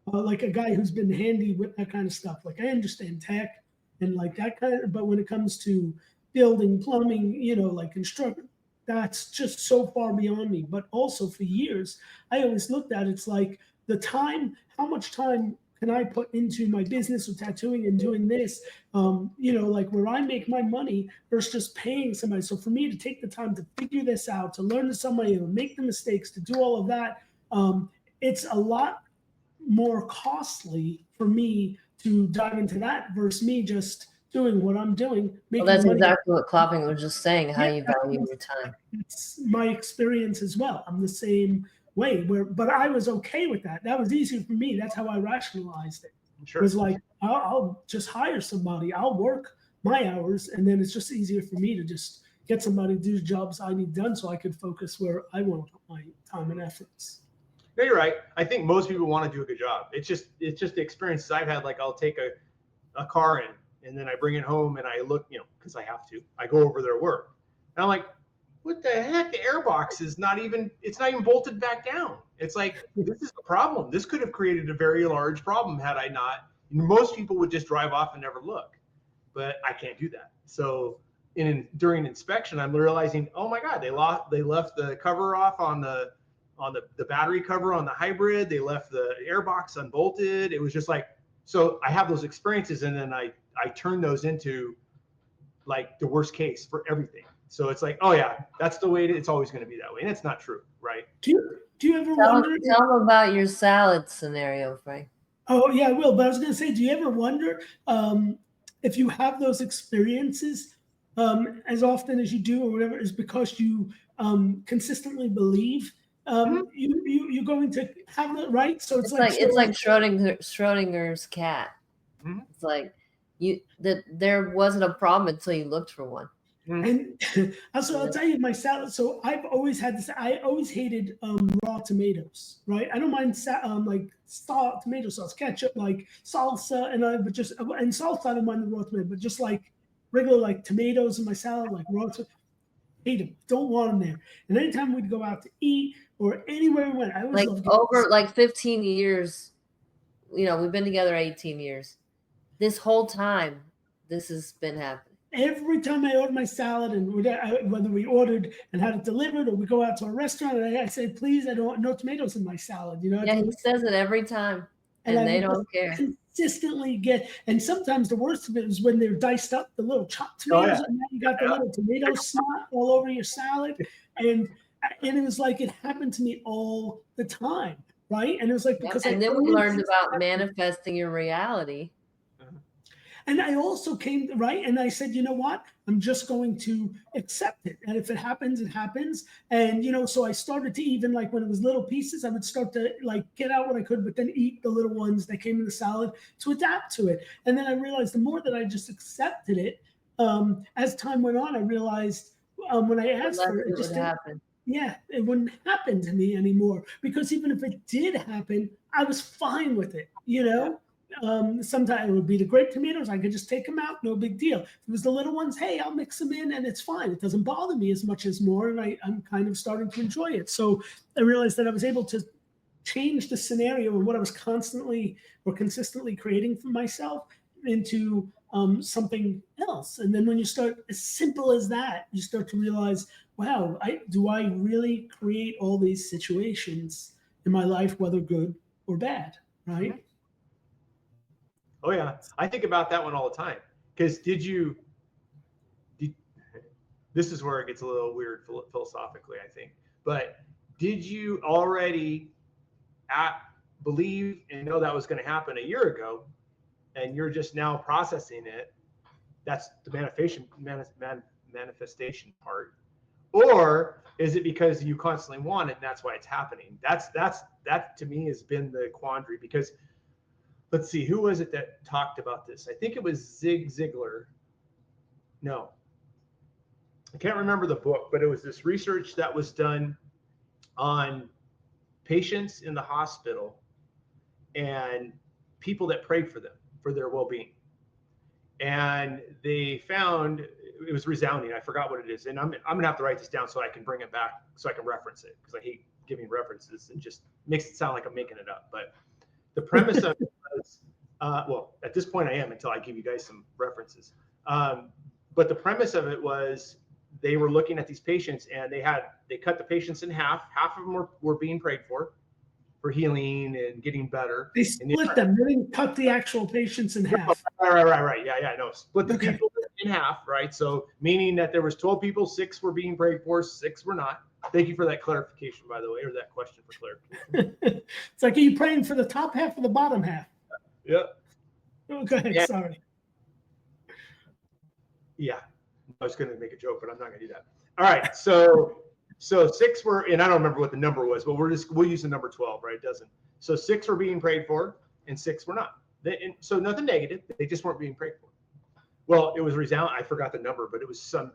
like a guy who's been handy with that kind of stuff. Like I understand tech and like that kind of, but when it comes to building, plumbing, like construction, that's just so far beyond me. But also for years, I always looked at it's like the time, how much time can I put into my business of tattooing and doing this, like where I make my money versus just paying somebody. So for me to take the time to figure this out, to learn to somebody, to make the mistakes, to do all of that, it's a lot more costly for me to dive into that versus me just doing what I'm doing. Well, that's money. Exactly what Klopping was just saying, how you value your time. It's my experience as well. I'm the same way, but I was okay with that. That was easier for me. That's how I rationalized it. Sure. It was like, I'll just hire somebody. I'll work my hours, and then it's just easier for me to just get somebody to do the jobs I need done so I could focus where I want to put my time and efforts. No, you're right. I think most people want to do a good job. It's just the experiences I've had. Like I'll take a car in, and then I bring it home and I look, because I have to. I go over their work, and I'm like, what the heck? The airbox is not even bolted back down. It's like, this is a problem. This could have created a very large problem had I not. Most people would just drive off and never look, but I can't do that. So during inspection, I'm realizing, oh my God, they left the cover off on the battery cover on the hybrid. They left the airbox unbolted. It was just like, so I have those experiences, and then I turn those into like the worst case for everything. So it's like, oh yeah, that's the way it's always going to be that way. And it's not true, right? Do you ever wonder? Tell them about your salad scenario, Frank. Oh yeah, I will. But I was going to say, do you ever wonder if you have those experiences as often as you do or whatever, is because you consistently believe you're going to have it, right? So it's like Schrodinger's cat. Mm-hmm. It's like there wasn't a problem until you looked for one. And also, I'll tell you my salad. So I've always had this. I always hated raw tomatoes, right? I don't mind like tomato sauce, ketchup, like salsa, and salsa. I don't mind the raw tomato, but just like regular like tomatoes in my salad, like raw. Hate them. Don't want them there. And anytime we'd go out to eat or anywhere we went, I always loved over like 15 years. We've been together 18 years. This whole time, this has been happening. Every time I order my salad, and whether we ordered and had it delivered or we go out to a restaurant, and I say, please, I don't want no tomatoes in my salad. Yeah, he says it every time, and they don't care. Consistently get, and sometimes the worst of it is when they're diced up, the little chopped tomatoes, and then you got the little tomato snot all over your salad, and it was like it happened to me all the time, right? And it was like because and then we learned about manifesting your reality. And I also came, right? And I said, you know what? I'm just going to accept it. And if it happens, it happens. And, so I started to even like when it was little pieces, I would start to like get out what I could, but then eat the little ones that came in the salad to adapt to it. And then I realized the more that I just accepted it, as time went on, I realized when I asked for it, it just didn't happen. Yeah, it wouldn't happen to me anymore because even if it did happen, I was fine with it, Sometimes it would be the grape tomatoes. I could just take them out. No big deal. If it was the little ones, hey, I'll mix them in and it's fine. It doesn't bother me as much as more. And I'm kind of starting to enjoy it. So I realized that I was able to change the scenario of what I was constantly or consistently creating for myself into something else. And then when you start as simple as that, you start to realize, wow, do I really create all these situations in my life, whether good or bad, right? Mm-hmm. Oh yeah, I think about that one all the time. Because this is where it gets a little weird philosophically, I think. But did you already believe and know that was going to happen a year ago, and you're just now processing it? That's the manifestation part. Or is it because you constantly want it and that's why it's happening? That to me has been the quandary because. Let's see, who was it that talked about this? I think it was Zig Ziglar. No, I can't remember the book, but it was this research that was done on patients in the hospital and people that prayed for them, for their well-being. And they found it was resounding. I forgot what it is. And I'm going to have to write this down so I can bring it back so I can reference it, because I hate giving references and just makes it sound like I'm making it up. But the premise of it was, well, at this point I am until I give you guys some references. But the premise of it was they were looking at these patients and they cut the patients in half. Half of them were being prayed for healing and getting better. They split them. They didn't cut the actual patients in half. Right. Yeah. No, split the people in half, right? So meaning that there was 12 people, 6 were being prayed for, 6 were not. Thank you for that clarification, by the way, or that question for clarification. It's like, are you praying for the top half or the bottom half? Yeah. Oh, go ahead. Yeah. Sorry. Yeah. I was going to make a joke, but I'm not going to do that. All right. So 6 were, and I don't remember what the number was, but we'll use the number 12, right? It doesn't. So 6 were being prayed for and 6 were not. So nothing negative. They just weren't being prayed for. Well, it was resounding. I forgot the number, but it was some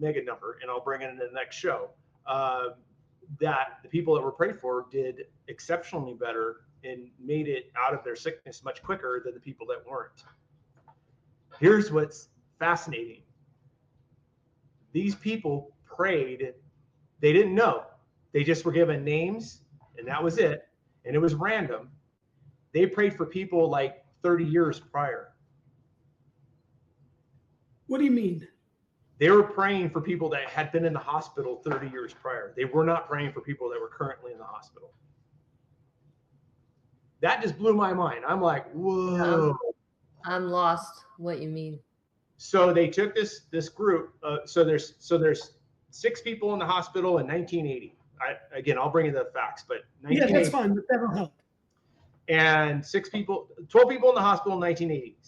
mega number, and I'll bring it in the next show. That the people that were prayed for did exceptionally better and made it out of their sickness much quicker than the people that weren't. Here's what's fascinating. These people prayed. They didn't know. They just were given names, and that was it. And it was random. They prayed for people like 30 years prior. What do you mean? They were praying for people that had been in the hospital 30 years prior. They were not praying for people that were currently in the hospital. That just blew my mind. I'm like, whoa. I'm lost. What you mean? So they took this group. So there's 6 people in the hospital in 1980. Again, I'll bring you the facts, but yeah, that's fine. But that'll help. And 12 people in the hospital in 1980.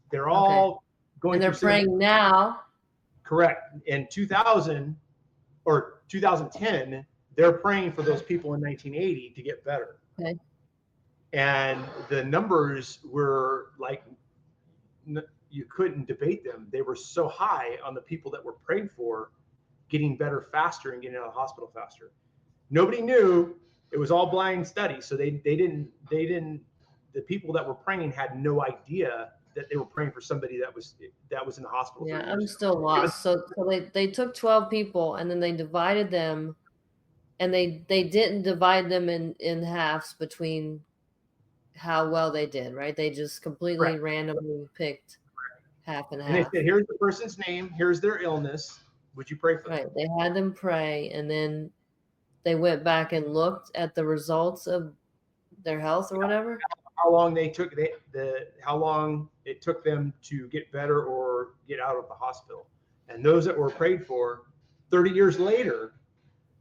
They're all going. And they're praying now. Correct. In 2000 or 2010, they're praying for those people in 1980 to get better. Okay. And the numbers were like, you couldn't debate them. They were so high on the people that were prayed for getting better faster and getting out of the hospital faster. Nobody knew. It was all blind studies. So they didn't, the people that were praying had no idea that they were praying for somebody that was in the hospital. Yeah, I'm still lost. So they took 12 people and then they divided them, and they didn't divide them in halves between how well they did, right? They just completely randomly picked half and half. And they said, here's the person's name, here's their illness. Would you pray for them? Right. They had them pray, and then they went back and looked at the results of their health or whatever. How long how long it took them to get better or get out of the hospital. And those that were prayed for 30 years later,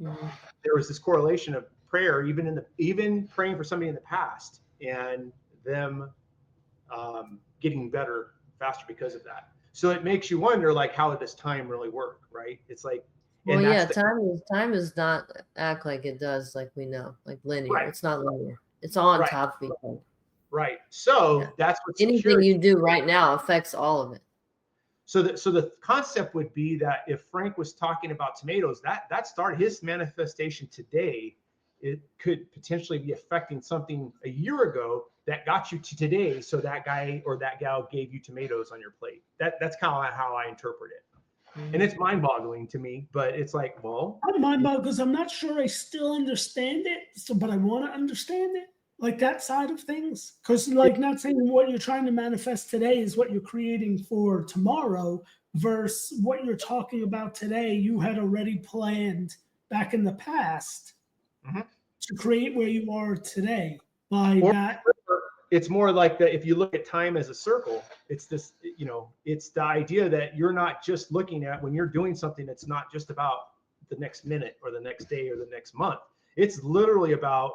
there was this correlation of prayer, even praying for somebody in the past, and them getting better faster because of that. So it makes you wonder, like, how does time really work, right? It's like, well, yeah, time is not act like it does, like we know, like linear. Right. It's not linear. It's on top of each other. Right. So that's what anything you do right now affects all of it. So the concept would be that if Frank was talking about tomatoes, that started his manifestation today. It could potentially be affecting something a year ago that got you to today. So that guy or that gal gave you tomatoes on your plate. That's kind of how I interpret it. And it's mind-boggling to me, but it's like, well, I'm mind-boggling because I'm not sure I still understand it. So, but I want to understand it, like that side of things. Because, like, not saying what you're trying to manifest today is what you're creating for tomorrow, versus what you're talking about today. You had already planned back in the past to create where you are today by that. It's more like that. If you look at time as a circle, it's this, it's the idea that you're not just looking at when you're doing something. It's not just about the next minute or the next day or the next month. It's literally about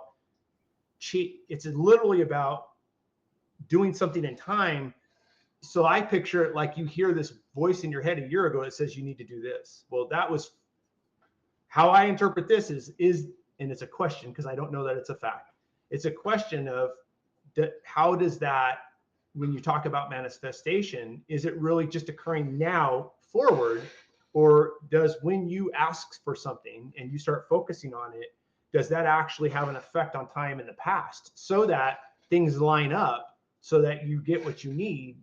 doing something in time. So I picture it like you hear this voice in your head a year ago that says you need to do this. Well, that was how I interpret this is, and it's a question because I don't know that it's a fact. It's a question of, how does that, when you talk about manifestation, is it really just occurring now forward, or does when you ask for something and you start focusing on it, does that actually have an effect on time in the past so that things line up so that you get what you need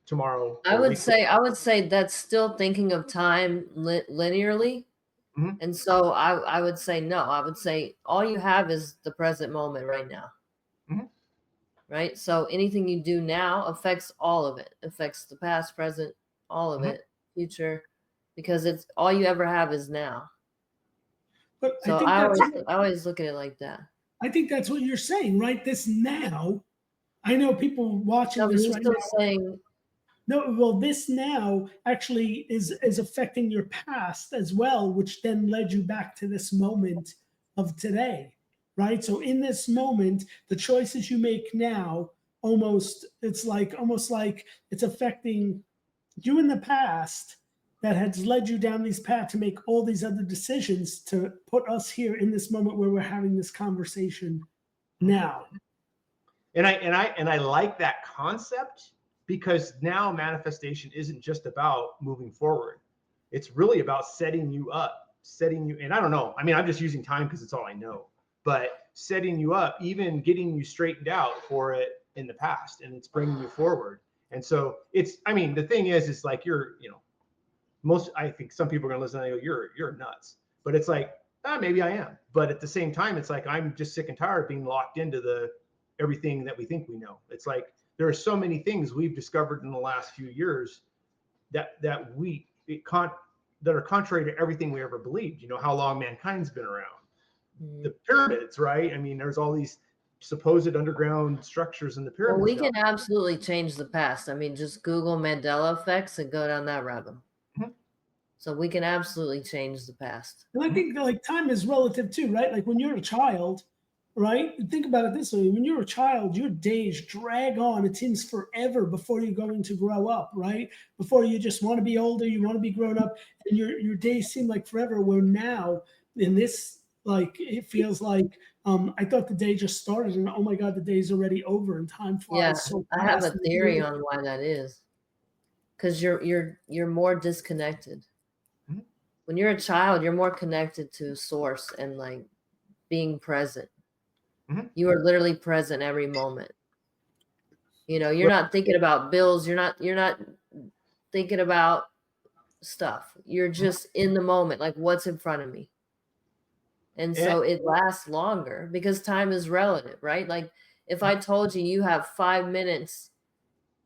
tomorrow. I would say that's still thinking of time linearly. Mhm. And so I would say no. I would say all you have is the present moment right now. Mhm. Right? So anything you do now affects all of it. Affects the past, present, all of it, future, because it's all you ever have is now. But So I always look at it like that. I think that's what you're saying, right? This now. I know people watching No, but this he's right still now. saying No, well, this now actually is affecting your past as well, which then led you back to this moment of today, right? So in this moment, the choices you make now almost it's like it's affecting you in the past that has led you down these paths to make all these other decisions to put us here in this moment where we're having this conversation now. And I like that concept, because now manifestation isn't just about moving forward. It's really about setting you up, and I don't know. I mean, I'm just using time because it's all I know, but setting you up, even getting you straightened out for it in the past, and it's bringing you forward. And so I mean, the thing is like I think some people are going to listen and they go, you're nuts. But it's like, maybe I am. But at the same time, it's like, I'm just sick and tired of being locked into everything that we think we know. It's like, there are so many things we've discovered in the last few years that are contrary to everything we ever believed. You know, how long mankind's been around. The pyramids, right? I mean, there's all these supposed underground structures in the pyramids. Well, we can absolutely change the past. I mean, just Google Mandela effects and go down that rabbit. Mm-hmm. So we can absolutely change the past. And I think like time is relative too, right? Like when you're a child, right? Think about it this way. When you're a child, your days drag on. It seems forever before you're going to grow up, right? Before you just want to be older, you want to be grown up, and your days seem like forever. Where now in this, like, it feels like I thought the day just started, and oh my God, the day's already over, and time flies. Yeah, so I have a fast. theory on why that is. Because you're more disconnected. Mm-hmm. When you're a child, you're more connected to source and like being present. Mm-hmm. You are literally present every moment. You know, you're not thinking about bills. You're not thinking about stuff. You're just in the moment, like what's in front of me. And so it lasts longer because time is relative, right? Like if I told you have 5 minutes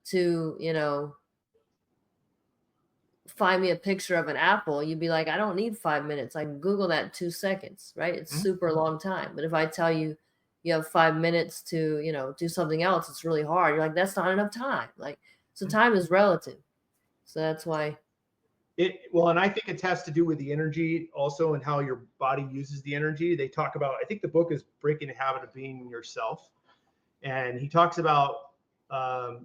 to, find me a picture of an apple, you'd be like, I don't need 5 minutes. I can Google that in 2 seconds, right? It's super long time. But if I tell you you have 5 minutes to, do something else, it's really hard. You're like, that's not enough time. Like, so time is relative. So that's why. And I think it has to do with the energy also and how your body uses the energy. They talk about, I think the book is Breaking the Habit of Being Yourself. And he talks about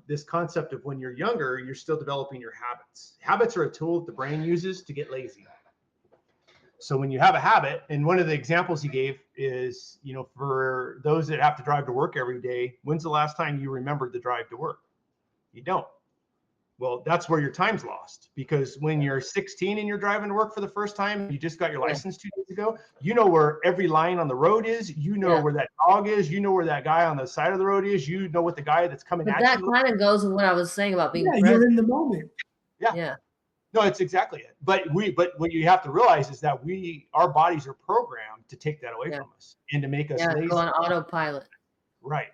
this concept of when you're younger, you're still developing your habits. Habits are a tool that the brain uses to get lazy. So when you have a habit, and one of the examples he gave is, for those that have to drive to work every day, when's the last time you remembered the drive to work? You don't. Well, that's where your time's lost, because when you're 16 and you're driving to work for the first time, you just got your license 2 days ago, you know where every line on the road is, you know where that dog is, you know where that guy on the side of the road is, you know what the guy that's coming at you. But that kind of goes with what I was saying about being present. You're in the moment. Yeah. No, it's exactly it. But what you have to realize is that our bodies are programmed to take that away from us and to make us lazy. Go on autopilot. Right.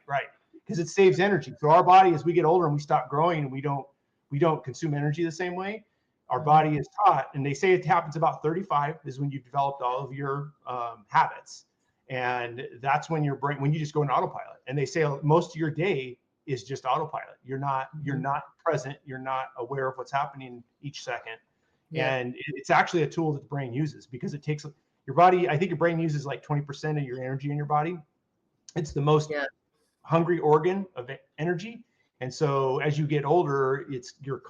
Because it saves energy. So our body, as we get older and we stop growing and we don't consume energy the same way, our body is taught, and they say it happens about 35 is when you've developed all of your habits. And that's when when you just go in autopilot. And they say most of your day is just autopilot. You're not present. You're not aware of what's happening each second. Yeah. And it's actually a tool that the brain uses, because it takes your body. I think your brain uses like 20% of your energy in your body. It's the most hungry organ of energy. And so as you get older, your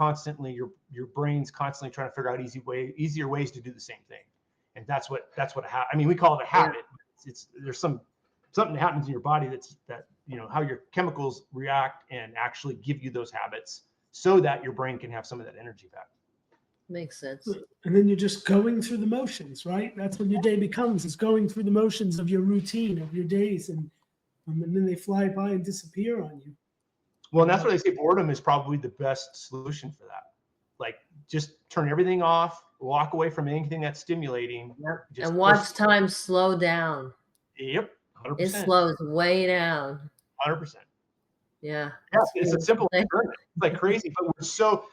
brain's constantly trying to figure out easier ways to do the same thing. And that's what I mean, we call it a habit. There's something that happens in your body that how your chemicals react and actually give you those habits so that your brain can have some of that energy back. Makes sense. And then you're just going through the motions, right? That's what your day becomes. It's going through the motions of your routine, of your days, and then they fly by and disappear on you. Well, and that's what they say. Boredom is probably the best solution for that. Like, just turn everything off, walk away from anything that's stimulating. Yep. Just And watch time slow down. Yep, 100%. It slows way down. 100%. Yeah. Yeah, it's a simple experiment. It's like crazy, but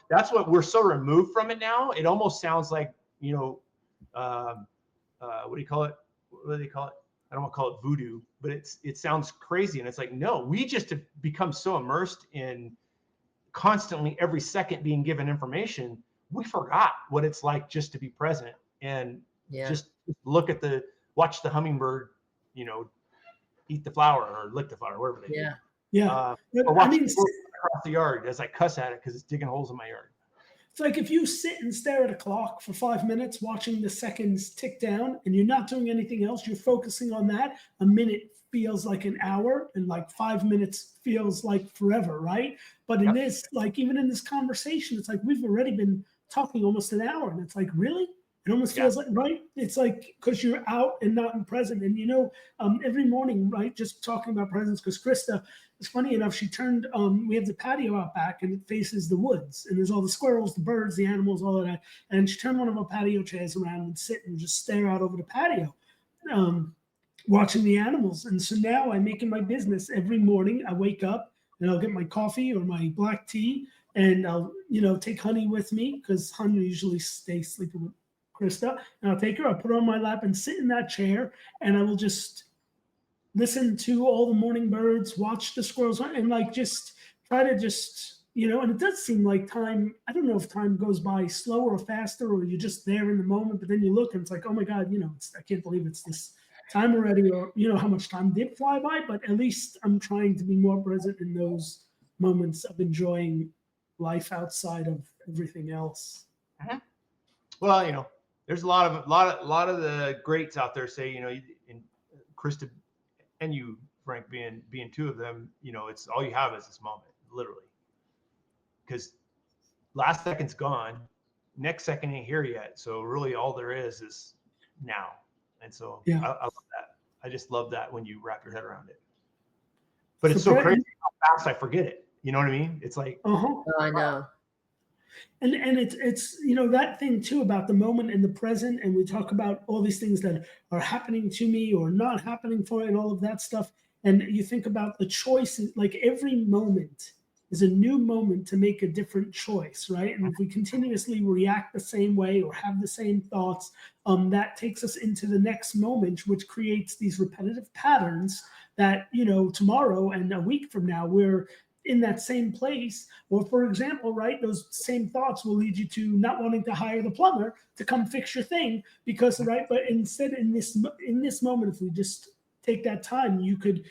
that's what we're so removed from it now. It almost sounds like, what do you call it? What do they call it? I don't want to call it voodoo, but it sounds crazy. And it's like, no, we just have become so immersed in constantly every second being given information. We forgot what it's like just to be present and just watch the hummingbird, eat the flower or lick the flower, whatever they do. Yeah. Or watch it across the yard as I cuss at it because it's digging holes in my yard. It's like if you sit and stare at a clock for 5 minutes, watching the seconds tick down, and you're not doing anything else, you're focusing on that. A minute feels like an hour, and like 5 minutes feels like forever, right? But in this, like even in this conversation, it's like we've already been talking almost an hour, and it's like, really? It almost feels like, right? It's like, because you're out and not in present. And, every morning, right, just talking about presence, because Krista, it's funny enough, she turned, we have the patio out back and it faces the woods. And there's all the squirrels, the birds, the animals, all of that. And she turned one of our patio chairs around and sit and just stare out over the patio, watching the animals. And so now I make it my business. Every morning I wake up and I'll get my coffee or my black tea and I'll, take Honey with me because Honey usually stays sleeping with Krista, and I'll take her, I'll put her on my lap and sit in that chair, and I will just listen to all the morning birds, watch the squirrels, and like just try to just, and it does seem like time, I don't know if time goes by slower or faster, or you're just there in the moment, but then you look and it's like, oh my God, I can't believe it's this time already, or how much time did fly by, but at least I'm trying to be more present in those moments of enjoying life outside of everything else. Uh-huh. Well, there's a lot of the greats out there say, and Krista and you, Frank, being two of them, it's all you have is this moment, literally. Because last second's gone, next second ain't here yet. So really all there is now. And so I love that. I just love that when you wrap your head around it. But it's so crazy how fast I forget it. You know what I mean? It's like, Oh, I know. And it's that thing too about the moment in the present, and we talk about all these things that are happening to me or not happening for me and all of that stuff. And you think about the choices, like every moment is a new moment to make a different choice, right? And if we continuously react the same way or have the same thoughts, that takes us into the next moment, which creates these repetitive patterns that, tomorrow and a week from now, we're in that same place. Or for example, right, those same thoughts will lead you to not wanting to hire the plumber to come fix your thing because, right, but instead in this moment, if we just take that time, you could,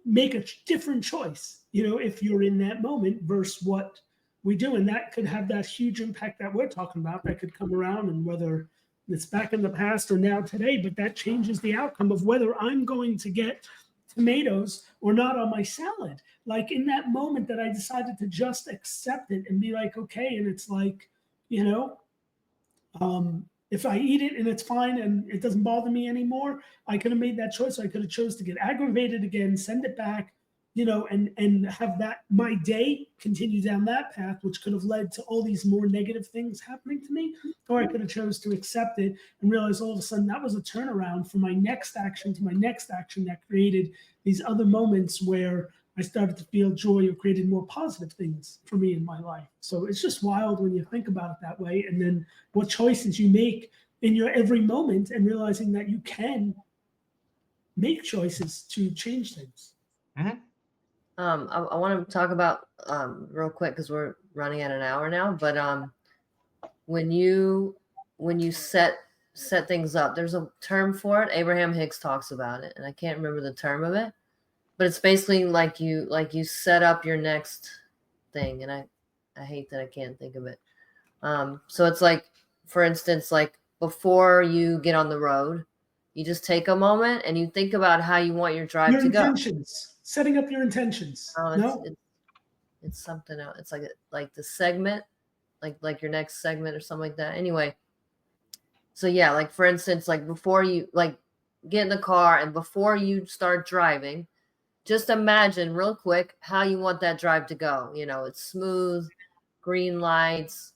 make a different choice, if you're in that moment versus what we do. And that could have that huge impact that we're talking about that could come around, and whether it's back in the past or now today, but that changes the outcome of whether I'm going to get tomatoes or not on my salad. Like in that moment that I decided to just accept it and be like, okay. And it's like, if I eat it and it's fine and it doesn't bother me anymore, I could have made that choice. I could have chose to get aggravated again, send it back, and have that my day continue down that path, which could have led to all these more negative things happening to me. Or I could have chose to accept it and realize all of a sudden that was a turnaround from my next action to my next action that created these other moments where I started to feel joy or created more positive things for me in my life. So it's just wild when you think about it that way. And then what choices you make in your every moment, and realizing that you can make choices to change things. Mm-hmm. I want to talk about real quick because we're running at an hour now. But when you set things up, there's a term for it. Abraham Hicks talks about it, and I can't remember the term of it. But it's basically like you set up your next thing, and I hate that I can't think of it. So it's like, for instance, like before you get on the road, you just take a moment and you think about how you want your drive to go. Setting up your intentions. It's something else. It's like the segment, like your next segment or something like that. Anyway, so yeah, like for instance, like before you like get in the car and before you start driving, just imagine real quick how you want that drive to go. You know, it's smooth, green lights.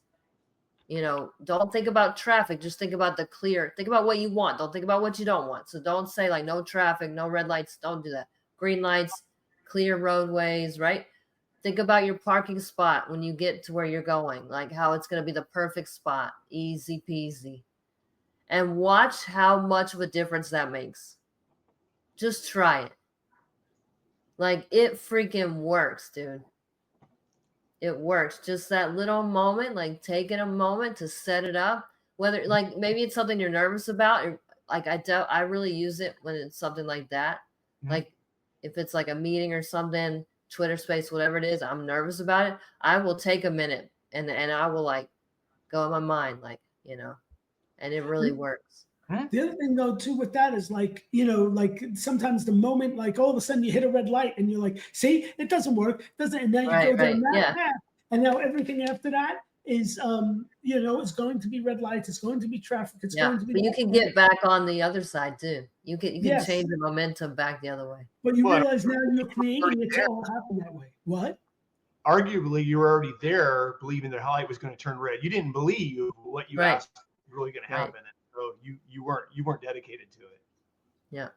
You know, don't think about traffic. Just think about the clear. Think about what you want. Don't think about what you don't want. So don't say like no traffic, no red lights. Don't do that. Green lights, clear roadways, right? Think about your parking spot when you get to where you're going, like how it's going to be the perfect spot, easy peasy. And watch how much of a difference that makes. Just try it. Like it freaking works, dude. It works. Just that little moment, like taking a moment to set it up. Whether like maybe it's something you're nervous about, or like I really use it when it's something like that. Mhm. Like if it's like a meeting or something, Twitter space, whatever it is, I'm nervous about it. I will take a minute and I will like go in my mind, like, you know, and it really works. The other thing though too with that is like, you know, like sometimes the moment like all of a sudden you hit a red light and you're like, see, it doesn't work, doesn't, and then you Right, go down right, that yeah. path, and now everything after that is you know, it's going to be red lights, it's going to be traffic, it's Yeah, going to be but you can get back on the other side too. You can Yes. change the momentum back the other way. But you Well, realize now you're creating it to all happen that way. What? Arguably, you were already there believing the light was going to turn red. You didn't believe what you Right. asked was really going to happen, and so you weren't dedicated to it. Yeah.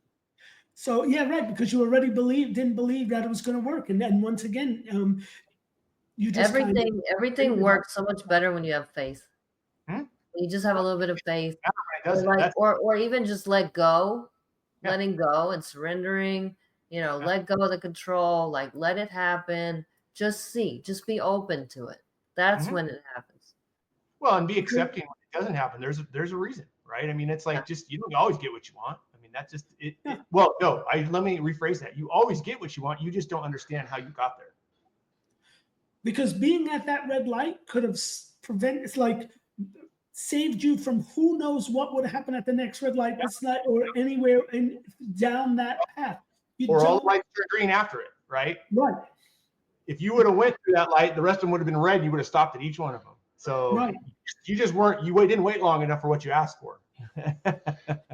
So yeah, right, because you already didn't believe that it was going to work, and then once again, you just Everything works so much better when you have faith. Hmm? You just have a little bit of faith, Everybody does it. or even just let go, Yeah. letting go and surrendering. You know, let go of the control, like let it happen. Just be open to it. That's when it happens. Well, and be accepting when it doesn't happen. There's a reason, right? I mean, it's like just you don't always get what you want. I mean, that's just it. Well, no, let me rephrase that. You always get what you want. You just don't understand how you got there. Because being at that red light could have saved you from who knows what would happen at the next red light, this light, or anywhere down that path. Or all the lights are green after it, right? Right. If you would have went through that light, the rest of them would have been red. You would have stopped at each one of them. So right. You just weren't. You didn't wait long enough for what you asked for. and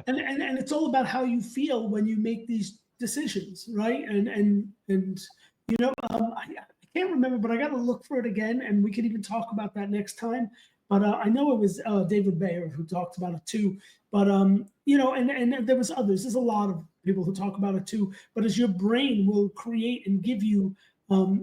it's all about how you feel when you make these decisions, right? And you know, I can't remember, but I got to look for it again, and we could even talk about that next time. But I know it was David Bayer who talked about it too. But you know, and there was others. There's a lot of people who talk about it too. But as your brain will create and give you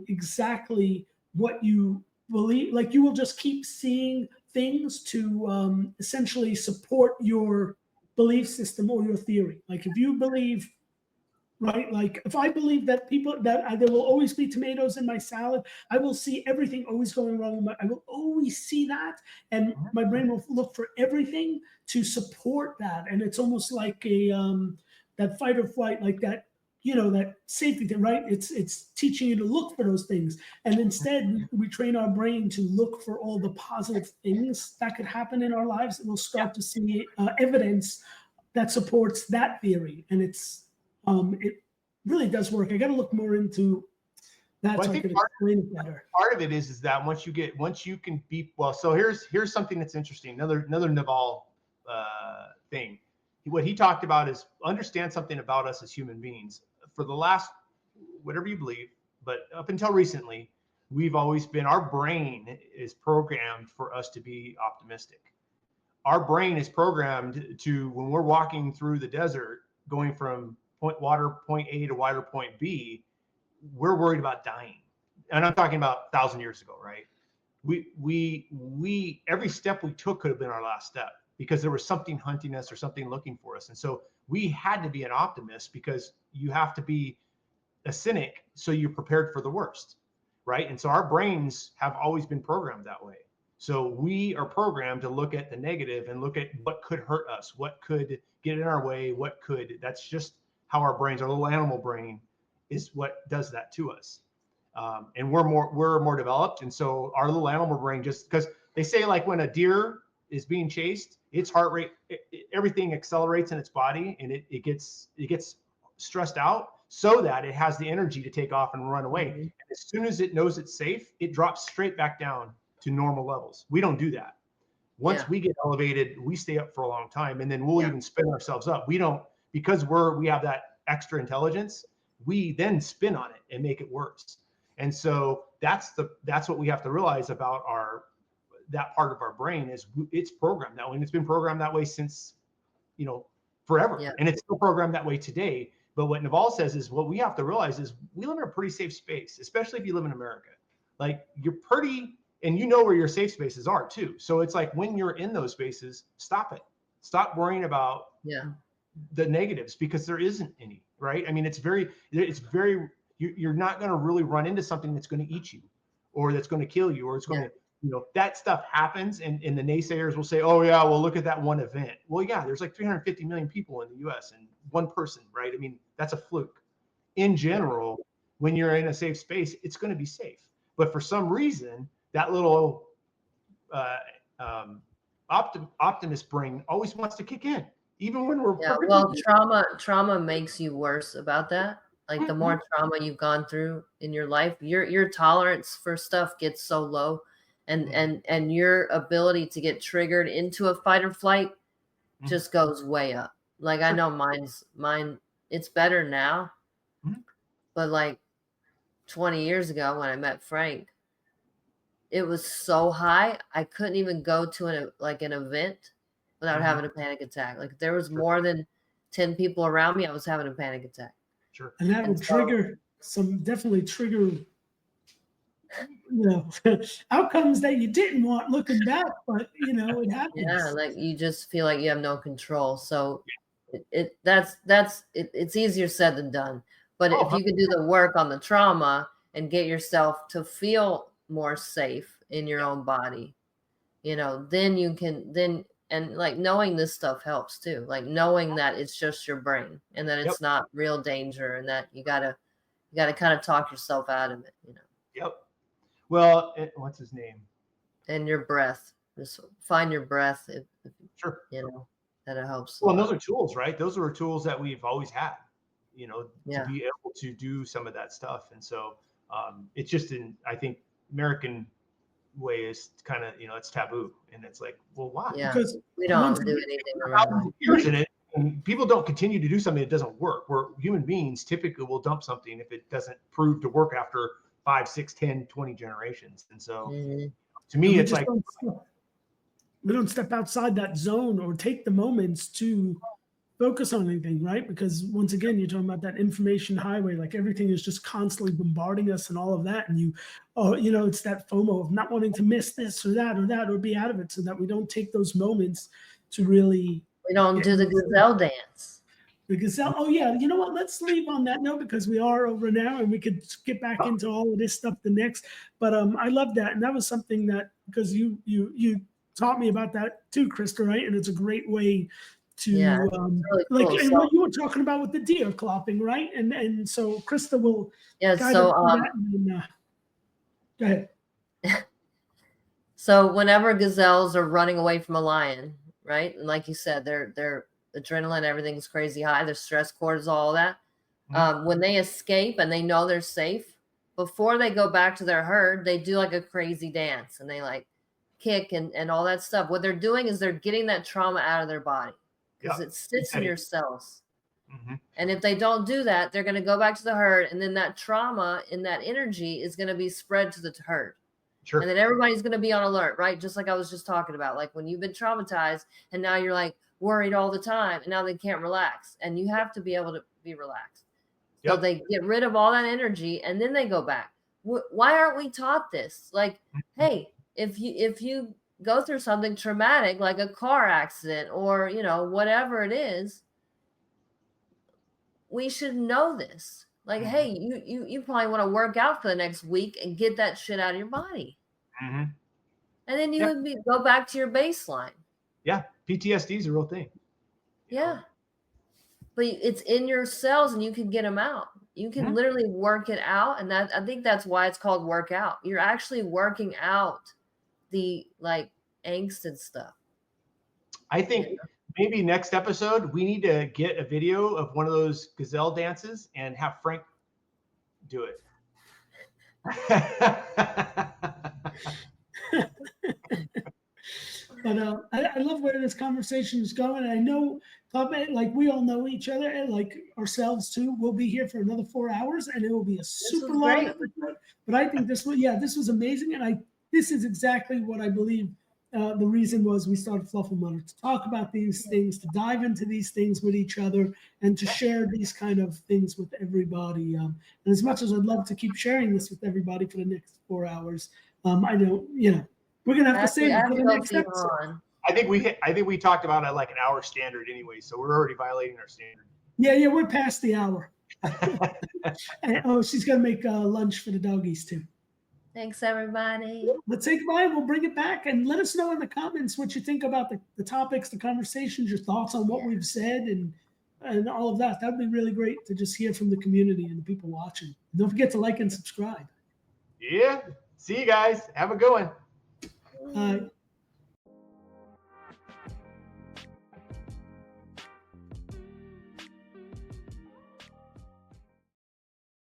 exactly what you believe, like you will just keep seeing things to essentially support your belief system or your theory. Like if you believe, right, like if I believe that there will always be tomatoes in my salad, I will see everything always going wrong. I will always see that, and my brain will look for everything to support that. And it's almost like a that fight or flight, like that, you know, that safety thing, right? It's teaching you to look for those things, and instead we train our brain to look for all the positive things that could happen in our lives, and we'll start to see evidence that supports that theory. And it really does work. I got to look more into that, so I could explain it better. Part of it is that once you can be well. So here's something that's interesting. Another Naval thing. What he talked about is understand something about us as human beings. For the last, whatever you believe, but up until recently, we've always been, our brain is programmed for us to be optimistic. Our brain is programmed to, when we're walking through the desert, going from point A to water point B, we're worried about dying. And I'm talking about 1,000 years ago, right? We every step we took could have been our last step, because there was something hunting us or something looking for us. And so we had to be an optimist, because you have to be a cynic so you're prepared for the worst, right? And so our brains have always been programmed that way. So we are programmed to look at the negative and look at what could hurt us, what could get in our way, that's just how our brains, our little animal brain, is what does that to us. And we're more developed. And so our little animal brain, just because they say, like, when a deer is being chased, its heart rate, everything accelerates in its body, and it gets stressed out so that it has the energy to take off and run away. Mm-hmm. And as soon as it knows it's safe, it drops straight back down to normal levels. We don't do that. Once we get elevated, we stay up for a long time, and then we'll even spin ourselves up. We don't, because we have that extra intelligence, we then spin on it and make it worse. And so that's what we have to realize about that part of our brain is it's programmed that way, and it's been programmed that way since, forever. Yeah. And it's still programmed that way today. But what Naval says is what we have to realize is we live in a pretty safe space, especially if you live in America. Like you're pretty, and you know where your safe spaces are too. So it's like when you're in those spaces, stop it. Stop worrying about the negatives because there isn't any, right? I mean, you're not going to really run into something that's going to eat you or that's going to kill you or it's going to, that stuff happens. And the naysayers will say, oh yeah, well, look at that one event. Well, yeah, there's like 350 million people in the US and one person, right? I mean, that's a fluke. In general, when you're in a safe space, it's going to be safe. But for some reason, that little optimist brain always wants to kick in, even when we're trauma makes you worse about that. Like the more trauma you've gone through in your life, your tolerance for stuff gets so low, and your ability to get triggered into a fight or flight just goes way up. Like I know mine. It's better now, but like 20 years ago when I met Frank, it was so high I couldn't even go to an event without having a panic attack. Like if there was more than 10 people around me, I was having a panic attack. Sure. And that would definitely trigger outcomes that you didn't want looking back, but it happens. Yeah, like you just feel like you have no control. So it's easier said than done. But if you can do the work on the trauma and get yourself to feel more safe in your own body, then you can and like knowing this stuff helps too. Like knowing that it's just your brain and that it's not real danger and that you gotta kind of talk yourself out of it, Yep. Well, what's his name? And your breath. Just find your breath. Sure. That it helps. Well, and those are tools, right? Those are tools that we've always had, to be able to do some of that stuff. And so it's just I think American way is kind of, it's taboo. And it's like, well, why? Yeah, because we don't do anything around it. And people don't continue to do something that doesn't work. Where human beings typically will dump something if it doesn't prove to work after 5, 6, 10, 20 generations. And so to me, it's like we don't step outside that zone or take the moments to focus on anything, right? Because once again, you're talking about that information highway, like everything is just constantly bombarding us and all of that. And it's that FOMO of not wanting to miss this or that or be out of it, so that we don't take those moments to really. We don't do the gazelle dance. The gazelle. Oh yeah. You know what? Let's leave on that note because we are over now and we could get back into all of this stuff the next. But I love that. And that was something that, because you taught me about that too, Krista, right? And it's a great way to really cool. And what you were talking about with the deer clopping, right? And so Krista will guide us through that go ahead. So whenever gazelles are running away from a lion, right? And like you said, their adrenaline, everything's crazy high, their stress, cortisol, all that. When they escape and they know they're safe, before they go back to their herd, they do like a crazy dance and they like kick and all that stuff. What they're doing is they're getting that trauma out of their body because it sits in your cells. And if they don't do that, they're going to go back to the herd, and then that trauma and that energy is going to be spread to the herd. Sure. And then everybody's going to be on alert, right? Just like I was just talking about, like when you've been traumatized and now you're like worried all the time and now they can't relax, and you have to be able to be relaxed. So they get rid of all that energy and then they go back. Why aren't we taught this? Like, hey, if you go through something traumatic, like a car accident or, whatever it is, we should know this. Like, hey, you probably want to work out for the next week and get that shit out of your body. And then you would go back to your baseline. Yeah. PTSD is a real thing. Yeah. But it's in your cells and you can get them out. You can literally work it out. And I think that's why it's called workout. You're actually working out the like angst and stuff. I think maybe next episode, we need to get a video of one of those gazelle dances and have Frank do it. But I love where this conversation is going. I know, like we all know each other, and like ourselves too. We'll be here for another 4 hours, and it will be a super long episode. But I think this was amazing, and this is exactly what I believe. The reason was we started Fluffle Mutter to talk about these things, to dive into these things with each other, and to share these kind of things with everybody. And as much as I'd love to keep sharing this with everybody for the next 4 hours, I don't, we're gonna have to save it for the next episode. I think we talked about it like an hour standard anyway, so we're already violating our standard. Yeah, we're past the hour. And, she's gonna make lunch for the doggies too. Thanks, everybody. Let's say goodbye. We'll bring it back and let us know in the comments what you think about the topics, the conversations, your thoughts on what we've said, and all of that. That'd be really great to just hear from the community and the people watching. Don't forget to like and subscribe. Yeah. See you guys. Have a good one. Bye.